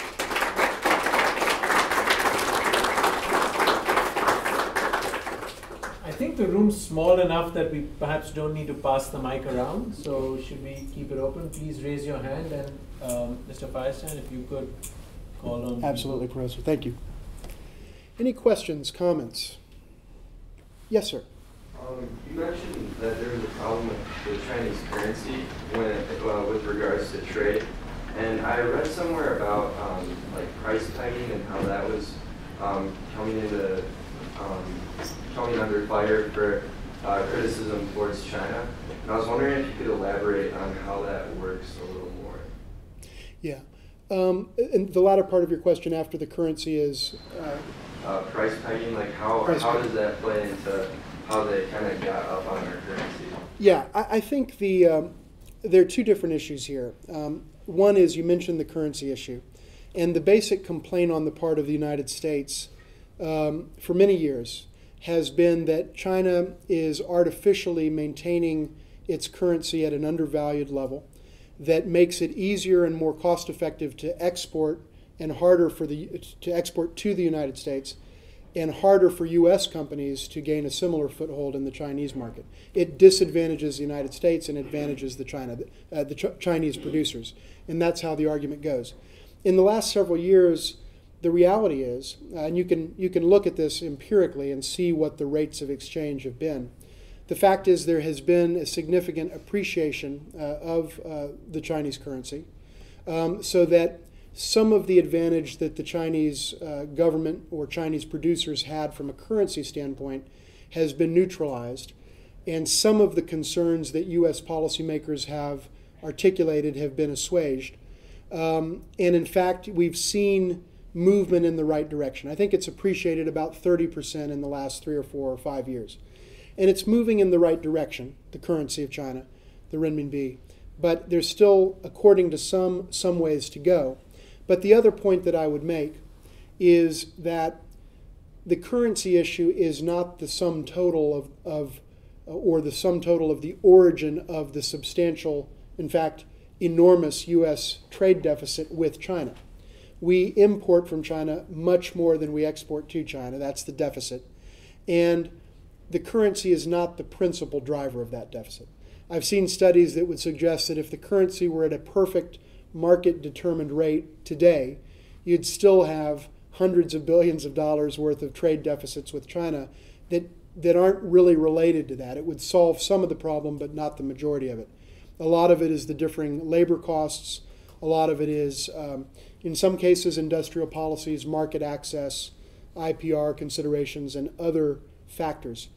[SPEAKER 1] I think the room's small enough that we perhaps don't need to pass the mic around, so should we keep it open? Please raise your hand, and Mr. Firestein, if you could call on.
[SPEAKER 3] Absolutely, Professor. Thank you. Any questions, comments? Yes, sir.
[SPEAKER 4] You mentioned that there was a problem with the Chinese currency with regards to trade, and I read somewhere about like price pegging and how that was coming under fire for criticism towards China. And I was wondering if you could elaborate on how that works a little more.
[SPEAKER 3] Yeah. And the latter part of your question after the currency is?
[SPEAKER 4] Price pegging, like how does that play into how they kind of got up on our currency? Yeah,
[SPEAKER 3] I think there are 2 different issues here. One is you mentioned the currency issue. And the basic complaint on the part of the United States for many years has been that China is artificially maintaining its currency at an undervalued level, that makes it easier and more cost effective to export and harder to export to the United States and harder for U.S. companies to gain a similar foothold in the Chinese market. It disadvantages the United States and advantages the Chinese producers. And that's how the argument goes. In the last several years, the reality is, and you can look at this empirically and see what the rates of exchange have been. The fact is there has been a significant appreciation of the Chinese currency, so that some of the advantage that the Chinese government or Chinese producers had from a currency standpoint has been neutralized, and some of the concerns that U.S. policymakers have articulated have been assuaged. And in fact, we've seen movement in the right direction. I think it's appreciated about 30% in the last 3 or 4 or 5 years. And it's moving in the right direction, the currency of China, the renminbi. But there's still, according to some ways to go. But the other point that I would make is that the currency issue is not the sum total or the sum total of the origin of the substantial, in fact, enormous U.S. trade deficit with China. We import from China much more than we export to China. That's the deficit. And the currency is not the principal driver of that deficit. I've seen studies that would suggest that if the currency were at a perfect market-determined rate today, you'd still have hundreds of billions of dollars worth of trade deficits with China that aren't really related to that. It would solve some of the problem, but not the majority of it. A lot of it is the differing labor costs. A lot of it is, in some cases, industrial policies, market access, IPR considerations, and other factors.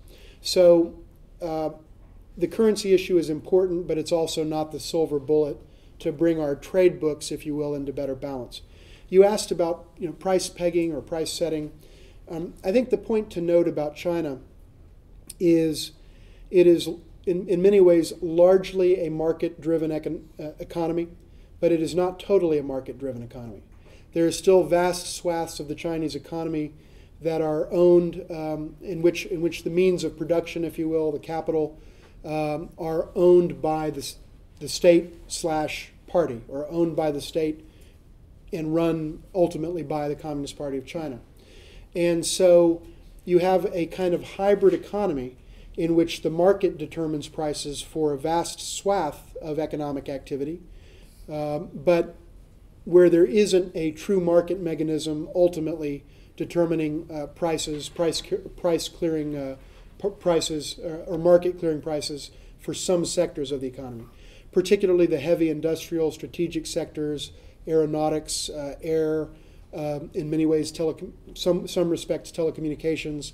[SPEAKER 3] So the currency issue is important, but it's also not the silver bullet to bring our trade books, if you will, into better balance. You asked about price pegging or price setting. I think the point to note about China is it is in many ways largely a market-driven economy, but it is not totally a market-driven economy. There are still vast swaths of the Chinese economy that are owned, in which the means of production, if you will, the capital, are owned by the state/party, or owned by the state and run ultimately by the Communist Party of China. And so you have a kind of hybrid economy in which the market determines prices for a vast swath of economic activity, but where there isn't a true market mechanism ultimately determining price clearing prices or market clearing prices for some sectors of the economy, particularly the heavy industrial strategic sectors, aeronautics, air, in many ways some respects telecommunications,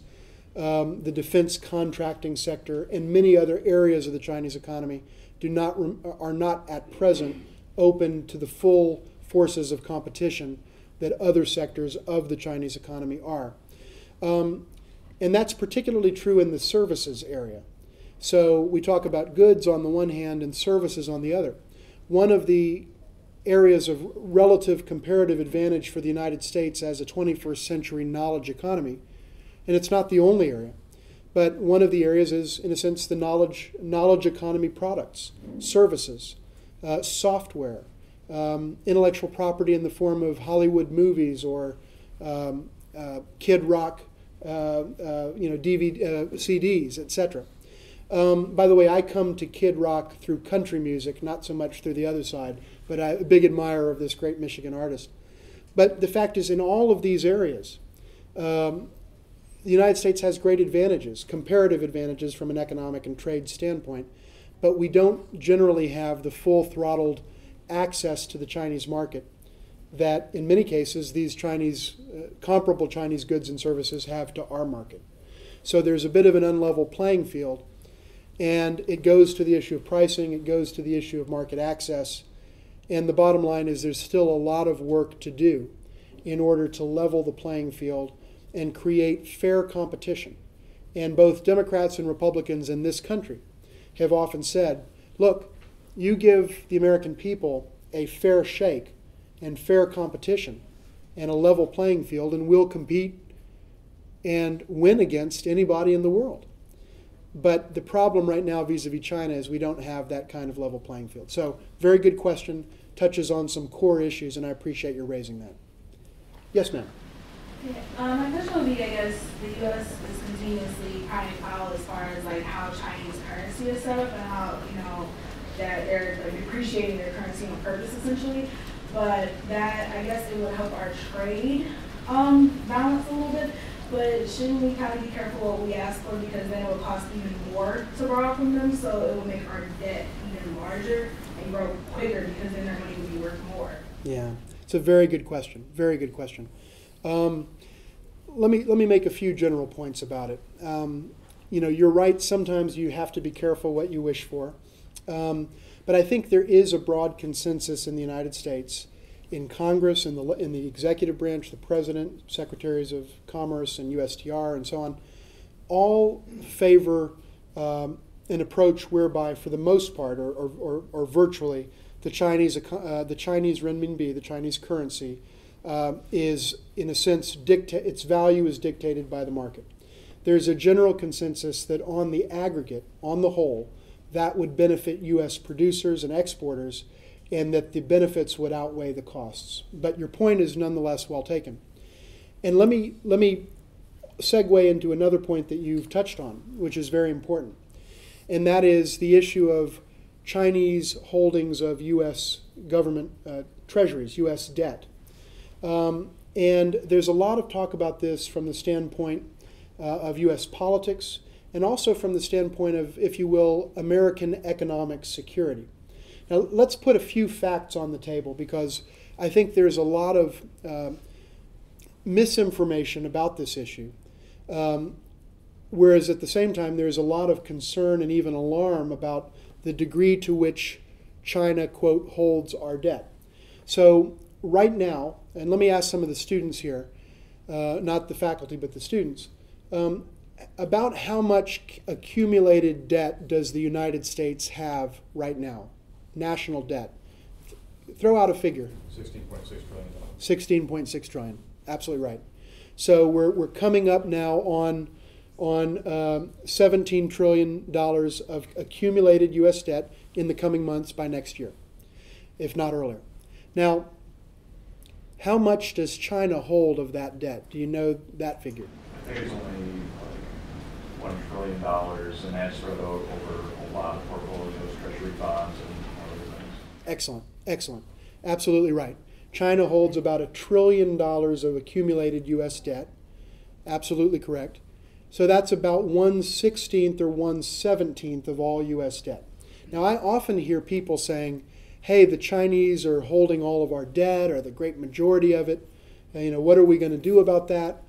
[SPEAKER 3] the defense contracting sector, and many other areas of the Chinese economy are not at present open to the full forces of competition that other sectors of the Chinese economy are. And that's particularly true in the services area. So we talk about goods on the one hand and services on the other. One of the areas of relative comparative advantage for the United States as a 21st century knowledge economy, and it's not the only area, but one of the areas is, in a sense, the knowledge economy products, services, software, intellectual property in the form of Hollywood movies or Kid Rock, DVD, CDs, etc. By the way, I come to Kid Rock through country music, not so much through the other side, but I'm a big admirer of this great Michigan artist. But the fact is, in all of these areas, the United States has great advantages, comparative advantages from an economic and trade standpoint, but we don't generally have the full-throttled access to the Chinese market that, in many cases, these comparable Chinese goods and services have to our market. So there's a bit of an unlevel playing field, and it goes to the issue of pricing, it goes to the issue of market access, and the bottom line is there's still a lot of work to do in order to level the playing field and create fair competition. And both Democrats and Republicans in this country have often said, look, you give the American people a fair shake and fair competition and a level playing field, and we'll compete and win against anybody in the world. But the problem right now vis-a-vis China is we don't have that kind of level playing field. So very good question, touches on some core issues, and I appreciate your raising that. Yes, ma'am.
[SPEAKER 5] My question would be, I guess, the U.S. is continuously crying foul as far as like how Chinese currency is set up and how, that they're like depreciating their currency on purpose essentially. But that, I guess it would help our trade balance a little bit. But shouldn't we kind of be careful what we ask for, because then it will cost even more to borrow from them, so it will make our debt even larger and grow quicker because then their money will be worth more.
[SPEAKER 3] Yeah, it's a very good question. Very good question. Let me make a few general points about it. You're right. Sometimes you have to be careful what you wish for, but I think there is a broad consensus in the United States, in Congress, in the executive branch, the president, secretaries of commerce, and USTR, and so on, all favor an approach whereby, for the most part, or virtually, the Chinese renminbi, the Chinese currency, is, in a sense, its value is dictated by the market. There's a general consensus that on the aggregate, on the whole, that would benefit U.S. producers and exporters, and that the benefits would outweigh the costs. But your point is nonetheless well taken. And let me segue into another point that you've touched on, which is very important, and that is the issue of Chinese holdings of U.S. government treasuries, U.S. debt. And there's a lot of talk about this from the standpoint of U.S. politics, and also from the standpoint of, if you will, American economic security. Now, let's put a few facts on the table, because I think there's a lot of misinformation about this issue, whereas at the same time there's a lot of concern and even alarm about the degree to which China, quote, holds our debt. So right now, and let me ask some of the students here, not the faculty but the students, about how much accumulated debt does the United States have right now? National debt. Throw out a figure.
[SPEAKER 6] $16.6 trillion.
[SPEAKER 3] 16.6 trillion. Absolutely right. So we're coming up now on $17 trillion of accumulated U.S. debt in the coming months by next year, if not earlier. Now, how much does China hold of that debt? Do you know that figure?
[SPEAKER 6] I think it's only $1 trillion, and that's spread over a lot of portfolios, treasury bonds, and other things.
[SPEAKER 3] Excellent, excellent. Absolutely right. China holds about $1 trillion of accumulated U.S. debt. Absolutely correct. So that's about 1/16 or 1/17 of all U.S. debt. Now, I often hear people saying, hey, the Chinese are holding all of our debt, or the great majority of it. What are we going to do about that?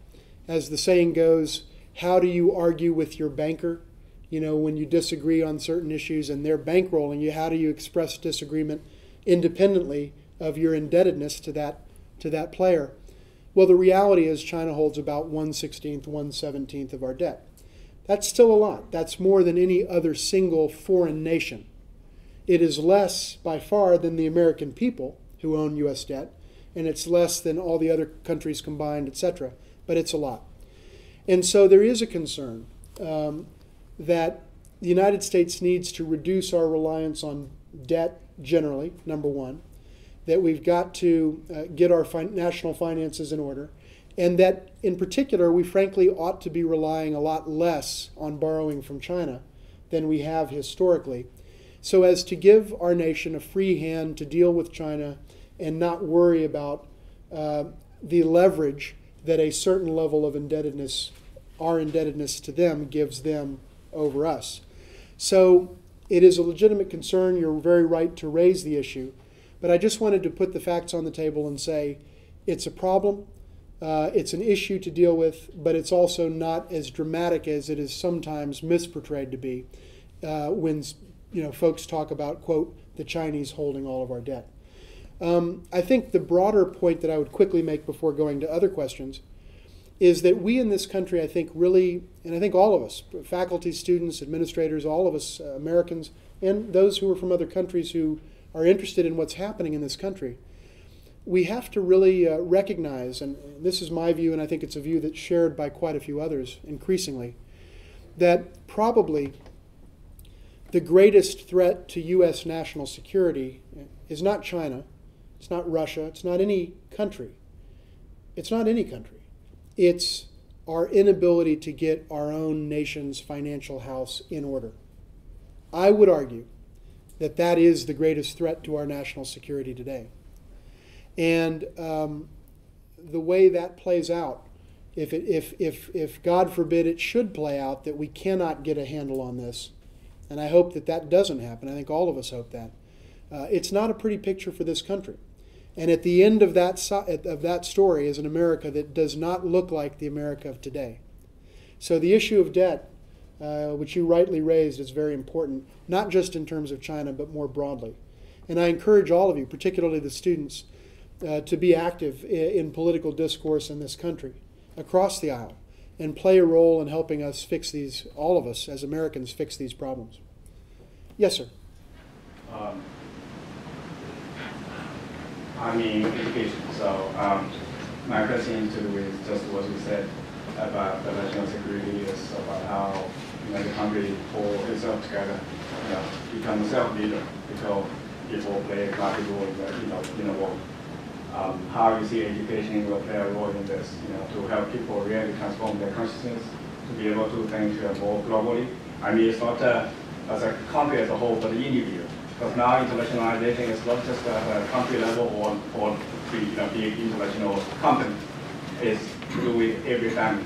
[SPEAKER 3] As the saying goes, how do you argue with your banker? When you disagree on certain issues and they're bankrolling you, how do you express disagreement independently of your indebtedness to that player? Well, the reality is China holds about 1/16, 1/17 of our debt. That's still a lot. That's more than any other single foreign nation. It is less by far than the American people who own U.S. debt, and it's less than all the other countries combined, etc. But it's a lot. And so there is a concern that the United States needs to reduce our reliance on debt generally, number one, that we've got to get our national finances in order, and that in particular we frankly ought to be relying a lot less on borrowing from China than we have historically, so as to give our nation a free hand to deal with China and not worry about the leverage that a certain level of indebtedness, our indebtedness to them, gives them over us. So it is a legitimate concern. You're very right to raise the issue. But I just wanted to put the facts on the table and say it's a problem, it's an issue to deal with, but it's also not as dramatic as it is sometimes misportrayed to be when folks talk about, quote, the Chinese holding all of our debt. I think the broader point that I would quickly make before going to other questions is that we in this country, I think really, and I think all of us, faculty, students, administrators, all of us, Americans, and those who are from other countries who are interested in what's happening in this country, we have to really recognize, and this is my view, and I think it's a view that's shared by quite a few others increasingly, that probably the greatest threat to U.S. national security is not China, it's not Russia, it's not any country. It's not any country. It's our inability to get our own nation's financial house in order. I would argue that that is the greatest threat to our national security today. And the way that plays out, if God forbid it should play out that we cannot get a handle on this, and I hope that that doesn't happen, I think all of us hope that, it's not a pretty picture for this country. And at the end of that story is an America that does not look like the America of today. So the issue of debt, which you rightly raised, is very important, not just in terms of China, but more broadly. And I encourage all of you, particularly the students, to be active in political discourse in this country, across the aisle, and play a role in helping us fix these, all of us as Americans, fix these problems. Yes, sir.
[SPEAKER 7] I'm in education, so my question to do is just what you said about the national security, is about how the country pull itself together, become a self-leader, because people play a large role in the world. How you see education will play a role in this, to help people really transform their consciousness, to be able to think more globally. I mean, it's not as a country as a whole, but the individual. Because now internationalization is not just at a country level or big international company. It's to do with every family,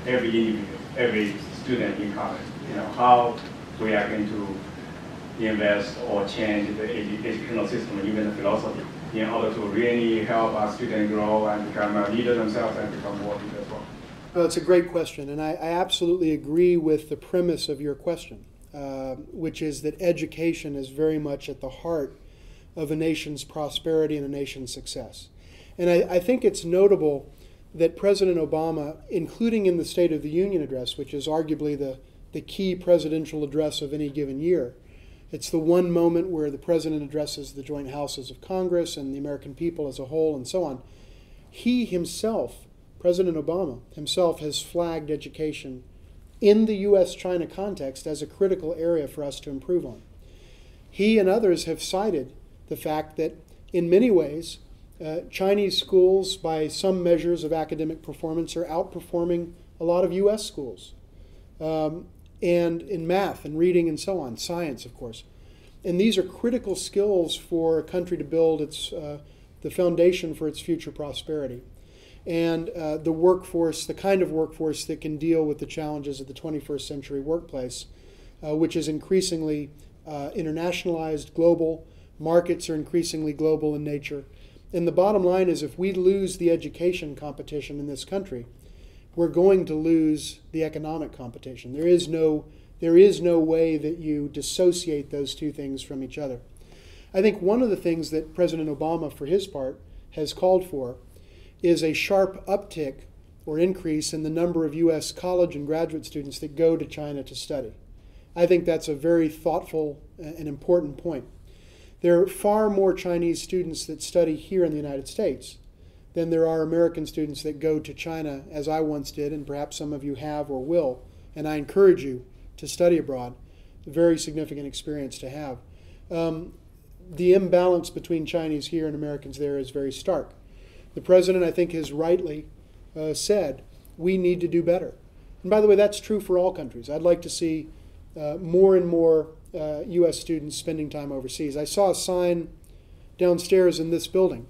[SPEAKER 7] every individual, every student in college. How we are going to invest or change the educational system, even the philosophy, in order to really help our students grow and become a leader themselves and become more leaders as well.
[SPEAKER 3] Well, it's a great question, and I absolutely agree with the premise of your question. Which is that education is very much at the heart of a nation's prosperity and a nation's success. And I think it's notable that President Obama, including in the State of the Union address, which is arguably the key presidential address of any given year, it's the one moment where the president addresses the joint houses of Congress and the American people as a whole and so on. He himself, President Obama himself, has flagged education in the U.S. China context as a critical area for us to improve on. He and others have cited the fact that in many ways, Chinese schools, by some measures of academic performance, are outperforming a lot of U.S. schools. And in math and reading and so on, science, of course. And these are critical skills for a country to build the foundation for its future prosperity. And the workforce, the kind of workforce that can deal with the challenges of the 21st century workplace, which is increasingly internationalized, global. Markets are increasingly global in nature. And the bottom line is, if we lose the education competition in this country, we're going to lose the economic competition. There is no way that you dissociate those two things from each other. I think one of the things that President Obama, for his part, has called for is a sharp uptick or increase in the number of U.S. college and graduate students that go to China to study. I think that's a very thoughtful and important point. There are far more Chinese students that study here in the United States than there are American students that go to China, as I once did, and perhaps some of you have or will, and I encourage you to study abroad. A very significant experience to have. The imbalance between Chinese here and Americans there is very stark. The president, I think, has rightly said we need to do better. And by the way, that's true for all countries. I'd like to see more and more U.S. students spending time overseas. I saw a sign downstairs in this building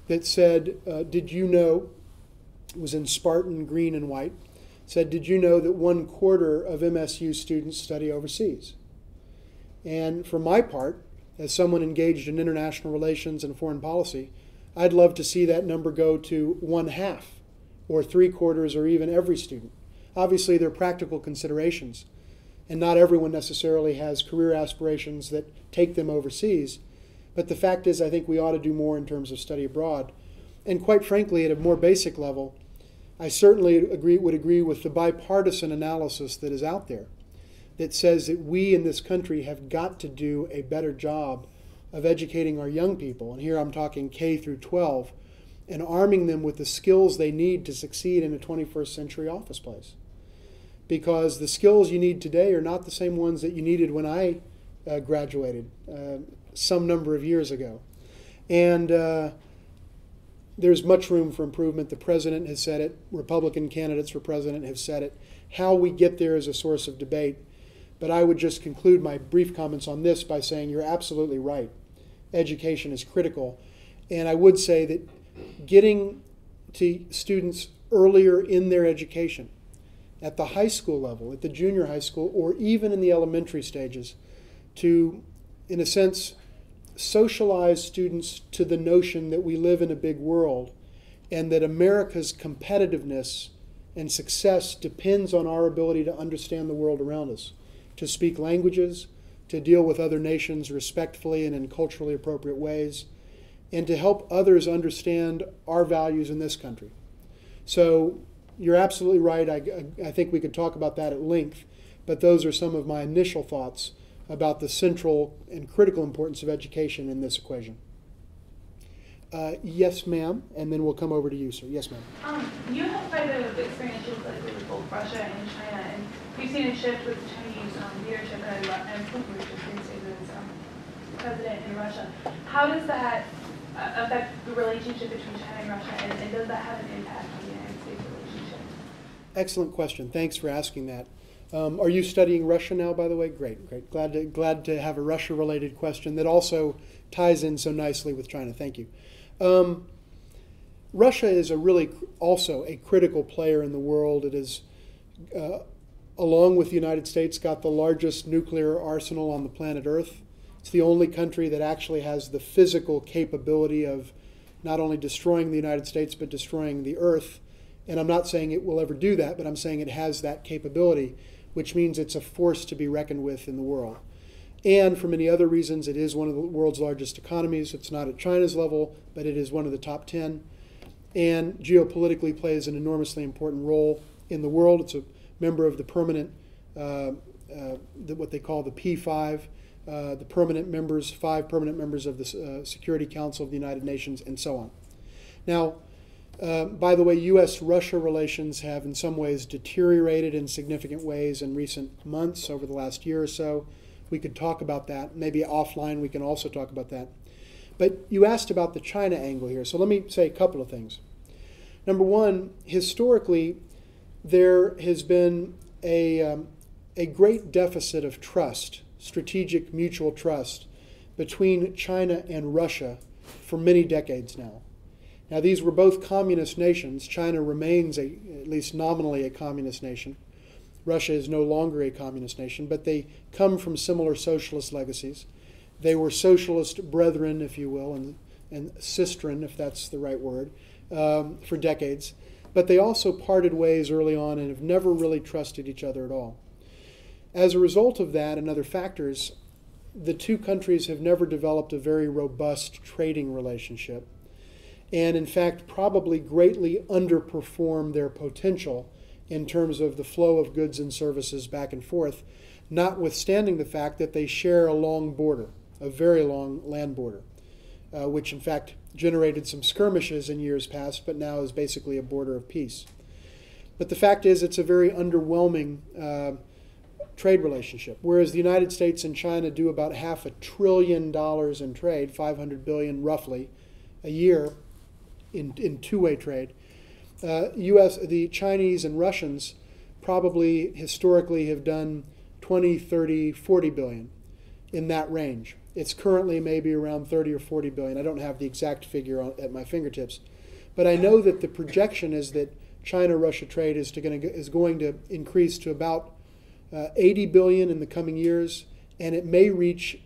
[SPEAKER 3] that said, did you know, it was in Spartan green and white, said, did you know that 1/4 of MSU students study overseas? And for my part, as someone engaged in international relations and foreign policy, I'd love to see that number go to 1/2 or 3/4 or even every student. Obviously, there are practical considerations, and not everyone necessarily has career aspirations that take them overseas. But the fact is, I think we ought to do more in terms of study abroad. And quite frankly, at a more basic level, I certainly would agree with the bipartisan analysis that is out there that says that we in this country have got to do a better job of educating our young people, and here I'm talking K through 12, and arming them with the skills they need to succeed in a 21st century office place. because the skills you need today are not the same ones that you needed when I graduated some number of years ago. And there's much room for improvement. The president has said it. Republican candidates for president have said it. How we get there is a source of debate. But I would just conclude my brief comments on this by saying you're absolutely right. Education is critical. And I would say that getting to students earlier in their education, at the high school level, at the junior high school, or even in the elementary stages, to, in a sense, socialize students to the notion that we live in a big world and that America's competitiveness and success depends on our ability to understand the world around us, to speak languages, to deal with other nations respectfully and in culturally appropriate ways, and to help others understand our values in this country. So you're absolutely right. I think we could talk about that at length, but those are some of my initial thoughts about the central and critical importance of education in this equation. Yes, ma'am, and then we'll come over to you, sir. Yes, ma'am.
[SPEAKER 5] You have quite a bit of experience with both Russia and China, and we've seen a shift with the Chinese leadership and Putin, as president in Russia. How does that affect the relationship between China and Russia, and does that have an impact on the United States relationship?
[SPEAKER 3] Excellent question. Thanks for asking that. Are you studying Russia now, by the way? Great, great. Glad to have a Russia-related question that also ties in so nicely with China. Thank you. Russia is also a critical player in the world. It is, along with the United States, got the largest nuclear arsenal on the planet Earth. It's the only country that actually has the physical capability of not only destroying the United States, but destroying the Earth. And I'm not saying it will ever do that, but I'm saying it has that capability, which means it's a force to be reckoned with in the world. And for many other reasons, it is one of the world's largest economies. It's not at China's level, but it is one of the top 10. And geopolitically plays an enormously important role in the world. It's a member of the permanent, what they call the P5, the permanent members, 5 permanent members of the Security Council of the United Nations, and so on. Now, by the way, U.S.-Russia relations have in some ways deteriorated in significant ways in recent months, over the last year or so. We could talk about that. Maybe offline we can also talk about that. But you asked about the China angle here, so let me say a couple of things. Number one, historically, there has been a great deficit of trust, strategic mutual trust, between China and Russia for many decades now. Now, these were both communist nations. China remains, at least nominally, a communist nation. Russia is no longer a communist nation, but they come from similar socialist legacies. They were socialist brethren, if you will, and sistren, if that's the right word, for decades. But they also parted ways early on and have never really trusted each other at all. As a result of that and other factors, the two countries have never developed a very robust trading relationship, and in fact probably greatly underperform their potential in terms of the flow of goods and services back and forth, notwithstanding the fact that they share a long border, a very long land border, which in fact generated some skirmishes in years past, but now is basically a border of peace. But the fact is it's a very underwhelming trade relationship. Whereas the United States and China do about $500 billion in trade, 500 billion roughly, a year in two-way trade. The Chinese and Russians probably historically have done 20, 30, 40 billion in that range. It's currently maybe around 30 or 40 billion. I don't have the exact figure at my fingertips. But I know that the projection is that China-Russia trade is going to increase to about 80 billion in the coming years, and it may reach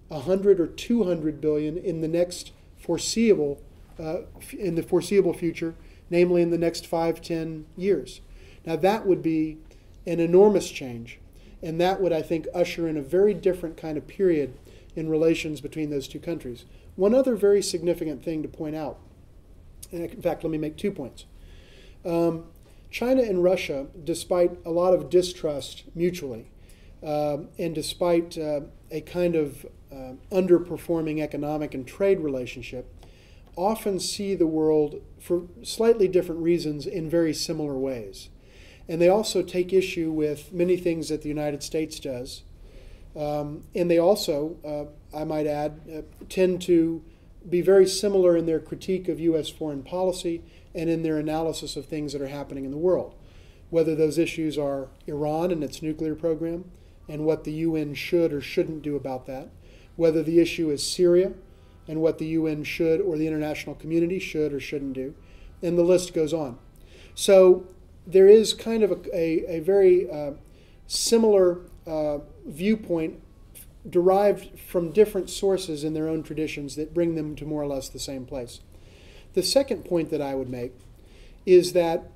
[SPEAKER 3] 100 or 200 billion in the next foreseeable future, namely in the next 5-10 years. Now that would be an enormous change, and that would, I think, usher in a very different kind of period in relations between those two countries. One other very significant thing to point out, and in fact, let me make 2 points. China and Russia, despite a lot of distrust mutually, and despite a kind of underperforming economic and trade relationship, often see the world for slightly different reasons in very similar ways. And they also take issue with many things that the United States does. And they also, I might add, tend to be very similar in their critique of U.S. foreign policy and in their analysis of things that are happening in the world, whether those issues are Iran and its nuclear program and what the UN should or shouldn't do about that, whether the issue is Syria and what the UN should or the international community should or shouldn't do, and the list goes on. So there is kind of a very similar viewpoint derived from different sources in their own traditions that bring them to more or less the same place. The second point that I would make is that,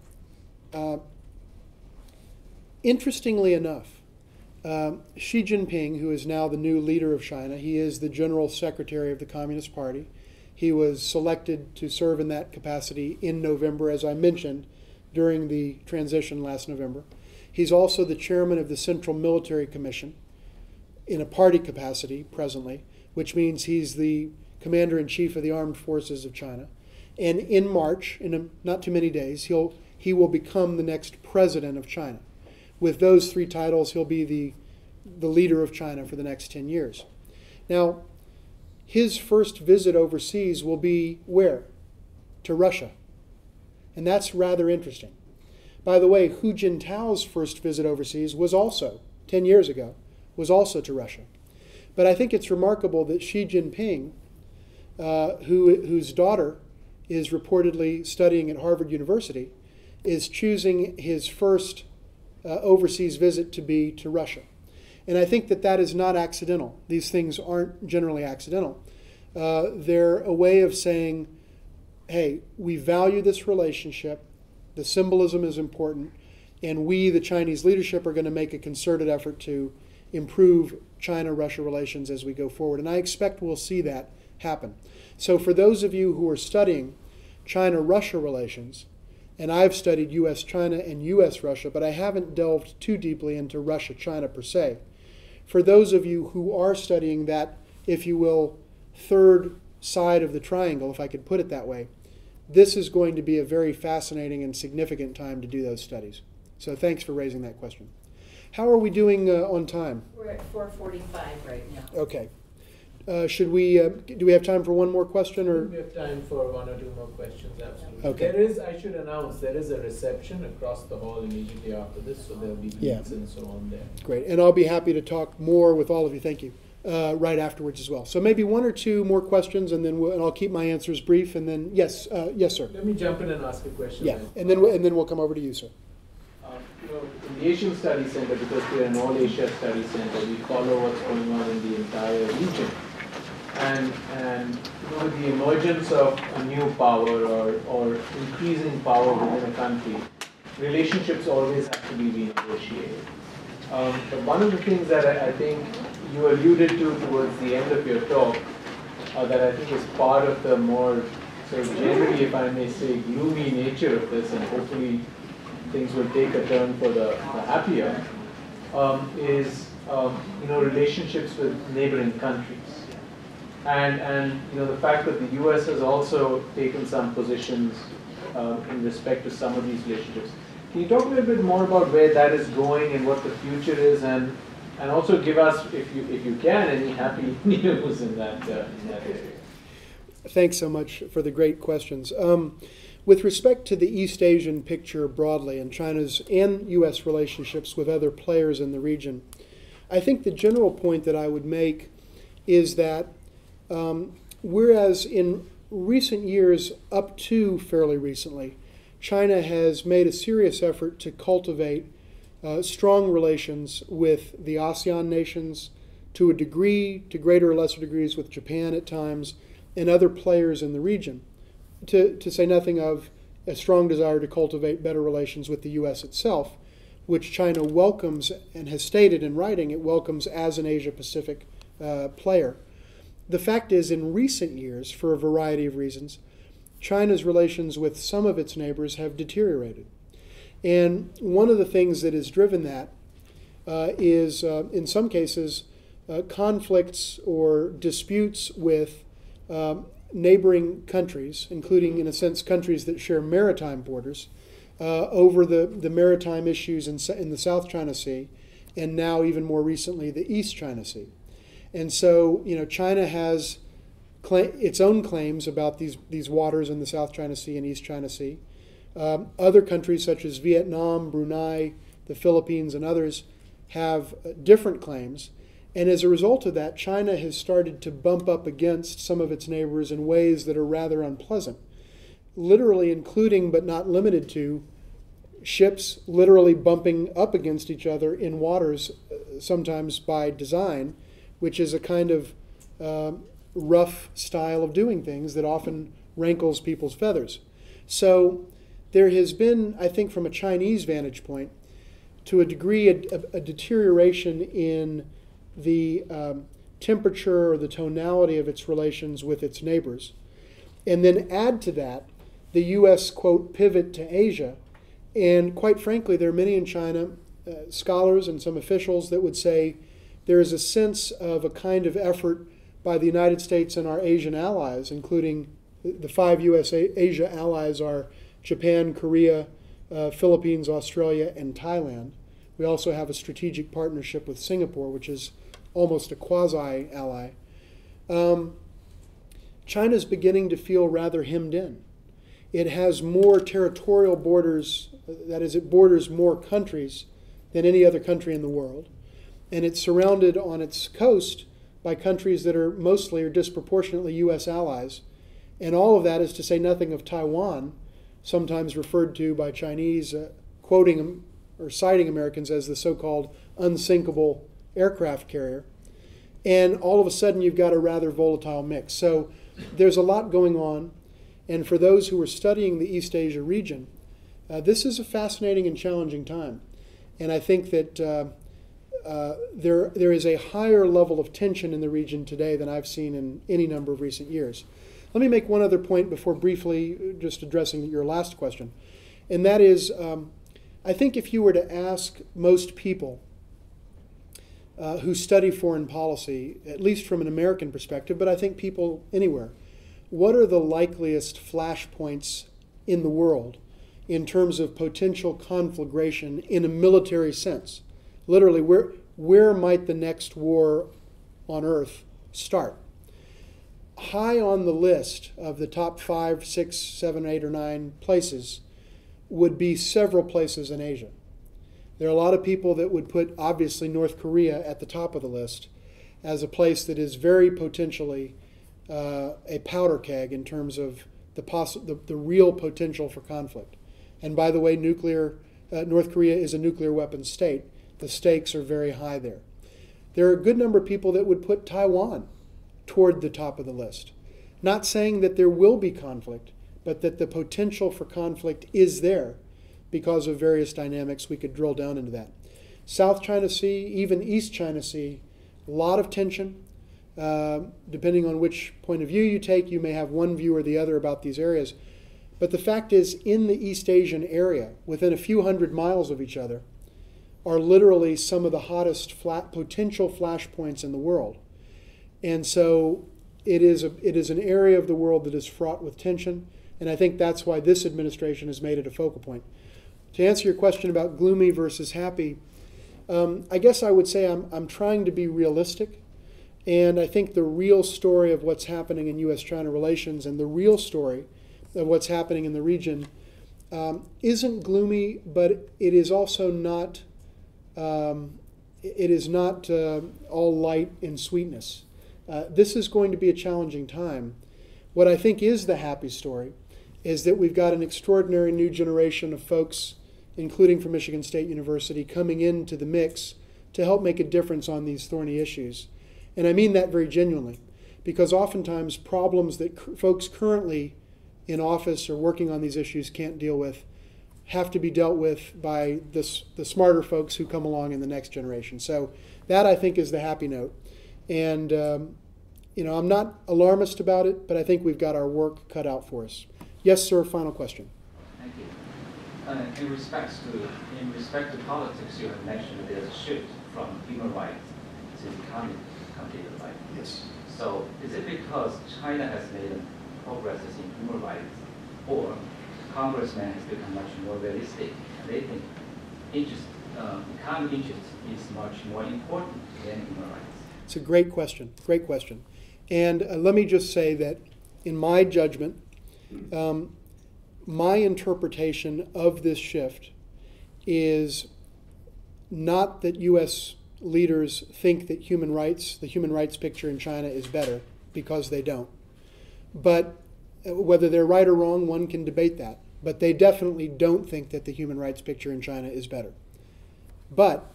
[SPEAKER 3] interestingly enough, Xi Jinping, who is now the new leader of China, he is the General Secretary of the Communist Party. He was selected to serve in that capacity in November, as I mentioned, during the transition last November. He's also the chairman of the Central Military Commission in a party capacity presently, which means he's the commander-in-chief of the armed forces of China. And in March, in not too many days, he will become the next president of China. With those three titles, he'll be the leader of China for the next 10 years. Now, his first visit overseas will be where? To Russia. And that's rather interesting. By the way, Hu Jintao's first visit overseas was also, 10 years ago, was also to Russia. But I think it's remarkable that Xi Jinping, whose daughter is reportedly studying at Harvard University, is choosing his first overseas visit to be to Russia. And I think that that is not accidental. These things aren't generally accidental. They're a way of saying, hey, we value this relationship, the symbolism is important, and we, the Chinese leadership, are going to make a concerted effort to improve China-Russia relations as we go forward. And I expect we'll see that happen. So for those of you who are studying China-Russia relations, and I've studied U.S. China and U.S. Russia, but I haven't delved too deeply into Russia-China per se. For those of you who are studying that, if you will, third side of the triangle, if I could put it that way, this is going to be a very fascinating and significant time to do those studies. So thanks for raising that question. How are we doing on time?
[SPEAKER 8] We're at 4:45 right now.
[SPEAKER 3] Okay. Should we, do we have time for one more question? Or?
[SPEAKER 1] We have time for one or two more questions, absolutely.
[SPEAKER 3] Okay.
[SPEAKER 1] There is, I should announce, there is a reception across the hall immediately after this, so there'll be meals and so on there.
[SPEAKER 3] Great, and I'll be happy to talk more with all of you, thank you, right afterwards as well. So maybe one or two more questions, and then and I'll keep my answers brief, and then, yes, yes, sir.
[SPEAKER 1] Let me jump in and ask a question.
[SPEAKER 3] Yeah,
[SPEAKER 1] then.
[SPEAKER 3] and then we'll come over to you, sir.
[SPEAKER 1] In the Asian Study Center, because we're an all-Asia study center, we follow what's going on in the entire region. And with the emergence of a new power or increasing power within a country, relationships always have to be renegotiated. But one of the things that I think you alluded to towards the end of your talk, that I think is part of the more sort of generally, if I may say, gloomy nature of this, and hopefully things will take a turn for the happier, is relationships with neighboring countries. And the fact that the U.S. has also taken some positions in respect to some of these relationships. Can you talk a little bit more about where that is going and what the future is, and also give us, if you can, any happy news in that area?
[SPEAKER 3] Thanks so much for the great questions. With respect to the East Asian picture broadly and China's and U.S. relationships with other players in the region, I think the general point that I would make is that whereas in recent years, up to fairly recently, China has made a serious effort to cultivate strong relations with the ASEAN nations, to a degree, to greater or lesser degrees with Japan at times, and other players in the region, to say nothing of a strong desire to cultivate better relations with the U.S. itself, which China welcomes and has stated in writing it welcomes as an Asia-Pacific player. The fact is, in recent years, for a variety of reasons, China's relations with some of its neighbors have deteriorated. And one of the things that has driven that is, in some cases, conflicts or disputes with neighboring countries, including, in a sense, countries that share maritime borders, over the maritime issues in the South China Sea, and now even more recently the East China Sea. And so, China has its own claims about these waters in the South China Sea and East China Sea. Other countries such as Vietnam, Brunei, the Philippines, and others have different claims. And as a result of that, China has started to bump up against some of its neighbors in ways that are rather unpleasant, literally including but not limited to ships literally bumping up against each other in waters, sometimes by design, which is a kind of rough style of doing things that often rankles people's feathers. So there has been, I think from a Chinese vantage point, to a degree, a deterioration in the temperature or the tonality of its relations with its neighbors. And then add to that the U.S., quote, pivot to Asia. And quite frankly, there are many in China, scholars and some officials, that would say there is a sense of a kind of effort by the United States and our Asian allies, including the 5 U.S. Asia allies are Japan, Korea, Philippines, Australia, and Thailand. We also have a strategic partnership with Singapore, which is almost a quasi-ally. China's beginning to feel rather hemmed in. It has more territorial borders, that is, it borders more countries than any other country in the world. And it's surrounded on its coast by countries that are mostly or disproportionately U.S. allies. And all of that is to say nothing of Taiwan, sometimes referred to by Chinese, quoting or citing Americans as the so-called unsinkable aircraft carrier. And all of a sudden you've got a rather volatile mix. So there's a lot going on. And for those who are studying the East Asia region, this is a fascinating and challenging time. And I think that there is a higher level of tension in the region today than I've seen in any number of recent years. Let me make one other point before briefly just addressing your last question. And that is, I think if you were to ask most people who study foreign policy, at least from an American perspective, but I think people anywhere, what are the likeliest flashpoints in the world in terms of potential conflagration in a military sense? Literally, where might the next war on Earth start? High on the list of the top 5, 6, 7, 8, or 9 places would be several places in Asia. There are a lot of people that would put, obviously, North Korea at the top of the list as a place that is very potentially a powder keg in terms of the real potential for conflict. And by the way, North Korea is a nuclear weapons state. The stakes are very high there. There are a good number of people that would put Taiwan toward the top of the list. Not saying that there will be conflict, but that the potential for conflict is there because of various dynamics. We could drill down into that. South China Sea, even East China Sea, a lot of tension. Depending on which point of view you take, you may have one view or the other about these areas. But the fact is, in the East Asian area, within a few hundred miles of each other, are literally some of the hottest potential flashpoints in the world. And so it is an area of the world that is fraught with tension, and I think that's why this administration has made it a focal point. To answer your question about gloomy versus happy, I guess I would say I'm trying to be realistic, and I think the real story of what's happening in U.S.-China relations and the real story of what's happening in the region isn't gloomy, but it is also not all light and sweetness. This is going to be a challenging time. What I think is the happy story is that we've got an extraordinary new generation of folks, including from Michigan State University, coming into the mix to help make a difference on these thorny issues. And I mean that very genuinely, because oftentimes problems that folks currently in office or working on these issues can't deal with have to be dealt with by the smarter folks who come along in the next generation. So that, I think, is the happy note. And I'm not alarmist about it, but I think we've got our work cut out for us. Yes, sir, final question.
[SPEAKER 9] Thank you. In respect to politics, you have mentioned there's a shift from human rights to economic rights.
[SPEAKER 3] Yes.
[SPEAKER 9] So is it because China has made progress in human rights, or congressman has become much more realistic. They think economic interest is much more important than human rights.
[SPEAKER 3] It's a great question, great question. And let me just say that in my judgment, my interpretation of this shift is not that U.S. leaders think that the human rights picture in China is better, because they don't. But whether they're right or wrong, one can debate that. But they definitely don't think that the human rights picture in China is better. But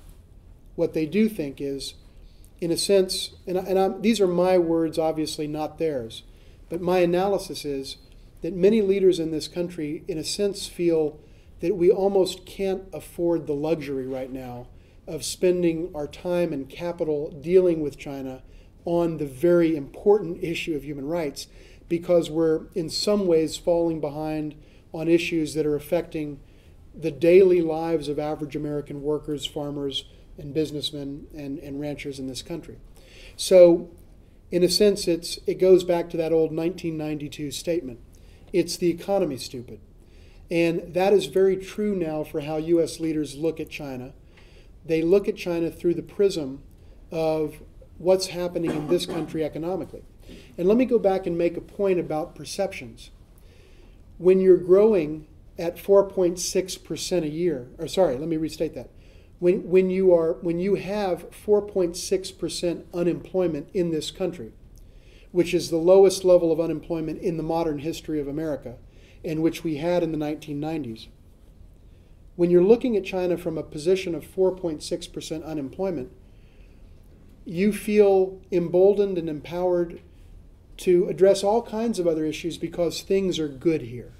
[SPEAKER 3] what they do think is, in a sense, these are my words, obviously not theirs, but my analysis is that many leaders in this country, in a sense, feel that we almost can't afford the luxury right now of spending our time and capital dealing with China on the very important issue of human rights, because we're in some ways falling behind on issues that are affecting the daily lives of average American workers, farmers, and businessmen and ranchers in this country. So, in a sense, it goes back to that old 1992 statement. It's the economy, stupid. And that is very true now for how U.S. leaders look at China. They look at China through the prism of what's happening in this country economically. And let me go back and make a point about perceptions. When you're growing at 4.6% a year, or sorry, let me restate that. When you have 4.6% unemployment in this country, which is the lowest level of unemployment in the modern history of America, and which we had in the 1990s. When you're looking at China from a position of 4.6% unemployment, you feel emboldened and empowered to address all kinds of other issues because things are good here.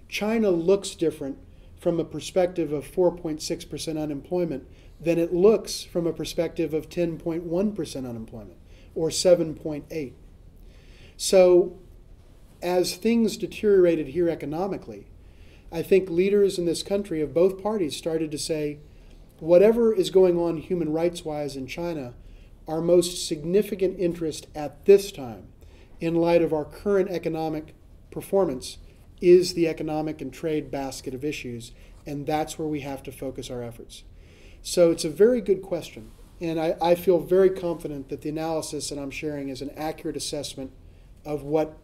[SPEAKER 3] China looks different from a perspective of 4.6% unemployment than it looks from a perspective of 10.1% unemployment or 7.8%. So as things deteriorated here economically, I think leaders in this country of both parties started to say, whatever is going on human rights-wise in China, our most significant interest at this time, in light of our current economic performance, is the economic and trade basket of issues, and that's where we have to focus our efforts. So it's a very good question, and I feel very confident that the analysis that I'm sharing is an accurate assessment of what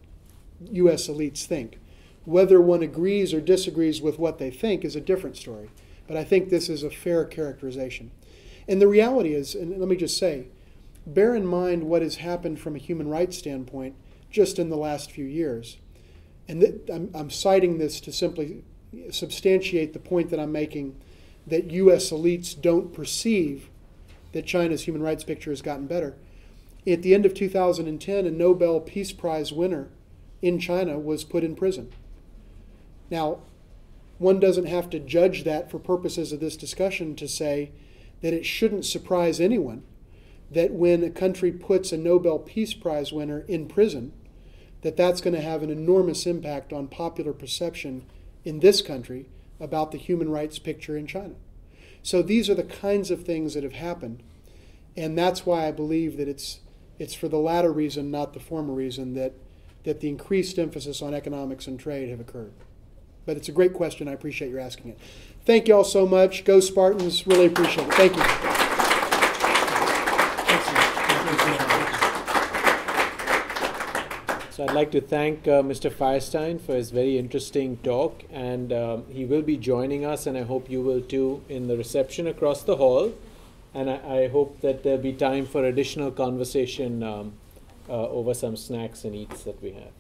[SPEAKER 3] U.S. elites think. Whether one agrees or disagrees with what they think is a different story, but I think this is a fair characterization. And the reality is, and let me just say, bear in mind what has happened from a human rights standpoint just in the last few years. And I'm citing this to simply substantiate the point that I'm making, that U.S. elites don't perceive that China's human rights picture has gotten better. At the end of 2010, a Nobel Peace Prize winner in China was put in prison. Now, one doesn't have to judge that for purposes of this discussion to say that it shouldn't surprise anyone that when a country puts a Nobel Peace Prize winner in prison, that's going to have an enormous impact on popular perception in this country about the human rights picture in China. So these are the kinds of things that have happened, and that's why I believe that it's for the latter reason, not the former reason, that the increased emphasis on economics and trade have occurred. But it's a great question. I appreciate your asking it. Thank you all so much. Go Spartans. Really appreciate it. Thank you.
[SPEAKER 1] So I'd like to thank Mr. Firestein for his very interesting talk, and he will be joining us, and I hope you will too, in the reception across the hall. And I hope that there'll be time for additional conversation over some snacks and eats that we have.